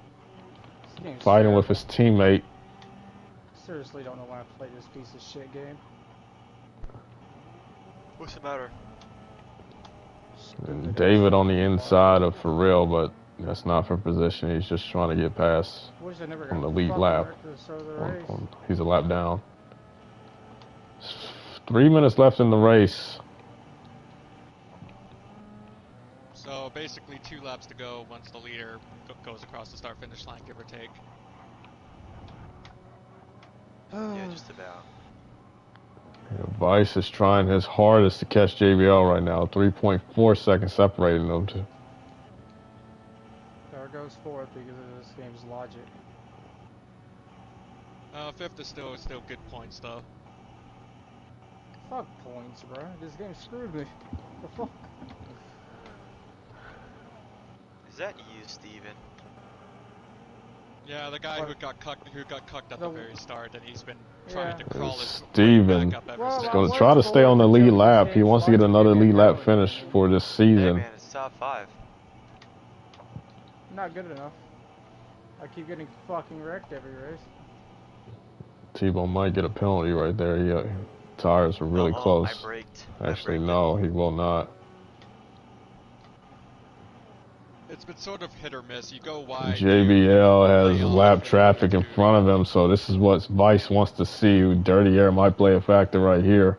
This game's Fighting terrible. with his teammate. Seriously, don't know why I play this piece of shit game. What's the matter? And David on the inside of For Real, but that's not for position. He's just trying to get past Wish I never on got the lead fucking lap. wrecked to start of the race. He's a lap down. 3 minutes left in the race. So basically 2 laps to go once the leader goes across the start-finish line, give or take. Yeah, just about. Vice is trying his hardest to catch JBL right now. 3.4 seconds separating them two. There goes fourth because of this game's logic. 5th is still good points though. Fuck points, bro. This game screwed me. The fuck? Is that you, Steven? Yeah, the guy What? who got cucked at the very start, and he's been Yeah. trying to crawl his way Steven. back up ever Well, He's since. going I to try to was stay on the going lead to lap. this He wants to get game's another logic lead lap early. finish for this Hey season. man, it's top 5. Not good enough. I keep getting fucking wrecked every race. T-Bone might get a penalty right there. Yeah, tires were really close. I braked. Actually, I braked no, he will not. It's been sort of hit or miss. You go wide. JBL has lay off, lap and traffic in you- front of him, so this is what Vice wants to see. Dirty air might play a factor right here.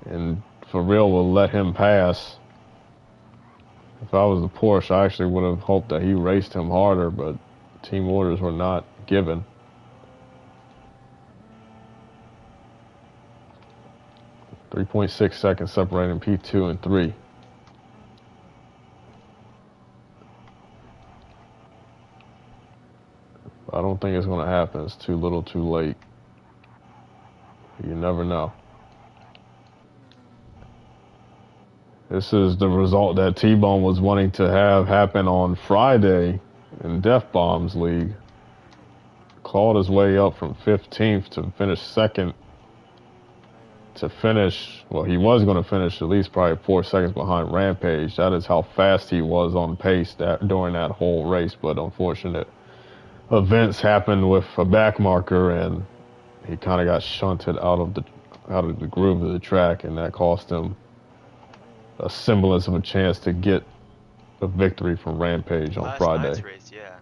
And For Real will let him pass. If I was the Porsche, I actually would have hoped that he raced him harder, but team orders were not given. .6 seconds separating P2 and 3. I don't think it's going to happen. It's too little too late. You never know. This is the result that T-Bone was wanting to have happen on Friday in Def Bombs League. Clawed his way up from 15th to finish second. To finish, well, he was going to finish at least probably 4 seconds behind Rampage. That is how fast he was on pace during that whole race, but unfortunate events happened with a back marker, and he kind of got shunted out of the groove of the track, and that cost him a semblance of a chance to get a victory from Rampage on Last Friday. night's race, yeah.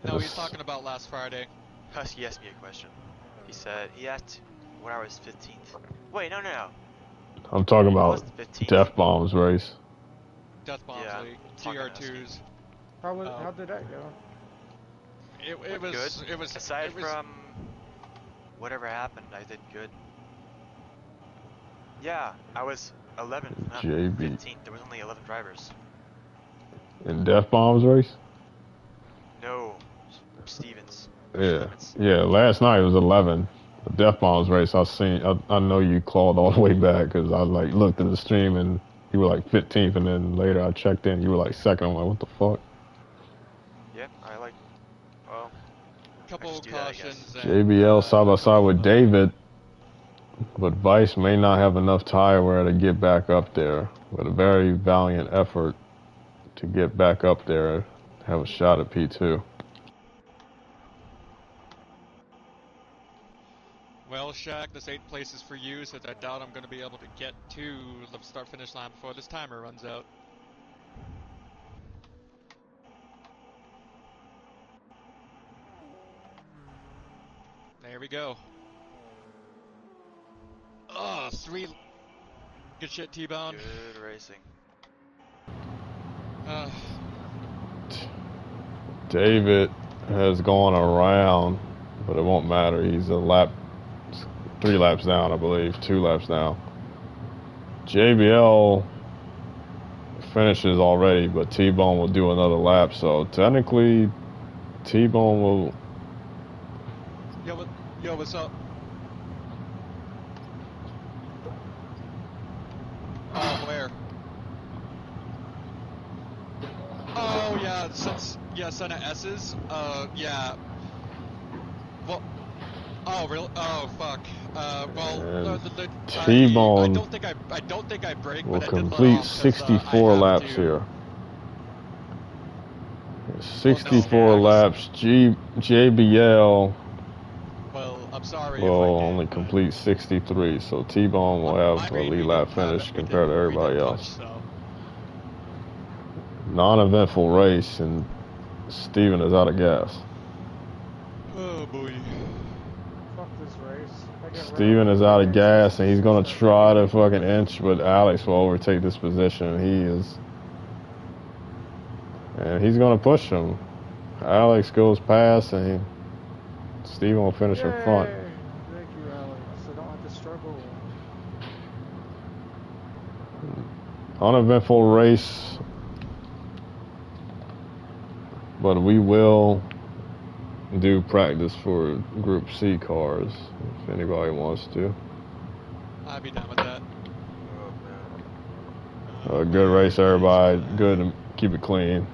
No, he's talking about last Friday. Husky asked me a question. He asked when I was 15th. Wait, no. I'm talking I about wasn't 15th. Def Bombs race. Death Bombs Yeah, League. talking TR2s. How did that go? It was good. it was Aside it was, from whatever happened, I did good. Yeah, I was 11th, not JB. 15th. There was only 11 drivers. In Def Bombs race? No, Stevens. Yeah. Yeah, last night it was 11. The Def Bombs race, I know you clawed all the way back because I looked at the stream and you were 15th, and then later I checked in, you were second. I'm like, what the fuck? Yeah, I like. Well, Couple just do that, I guess. cautions. JBL side by side with David, but Vice may not have enough tire wear to get back up there. With a very valiant effort to get back up there, have a shot at P2. Well, Shaq, this 8th place is for you, since I doubt I'm going to be able to get to the start-finish line before this timer runs out. There we go. Oh, 3. Good shit, T-Bone. Good racing. David has gone around, but it won't matter. He's a lap, 3 laps down, I believe, 2 laps down. JBL finishes already, but T-Bone will do another lap, so technically T-Bone will... Yo, what's up? Oh, where? Oh, yeah, Senna S's? Yeah. Well, oh, really? Oh, fuck. Well, T-Bone I don't think I brake, will but I did let complete off 'cause, 64 I have laps to. here. 64 laps. JBL Well, I'm sorry will if I only did, complete 63, so T-Bone will have a lead lap finish compared to everybody else. So. Non-eventful race, and Steven is out of gas. Oh, boy. Fuck this race. Steven is out of gas, and he's going to try to fucking inch, but Alex will overtake this position. And he's going to push him. Alex goes past, and Steven will finish in front. Thank you, Alex. I don't have to struggle. Uneventful race, but we will do practice for Group C cars if anybody wants to. I'd be down with that. Oh, man. Good race, everybody. Good to keep it clean.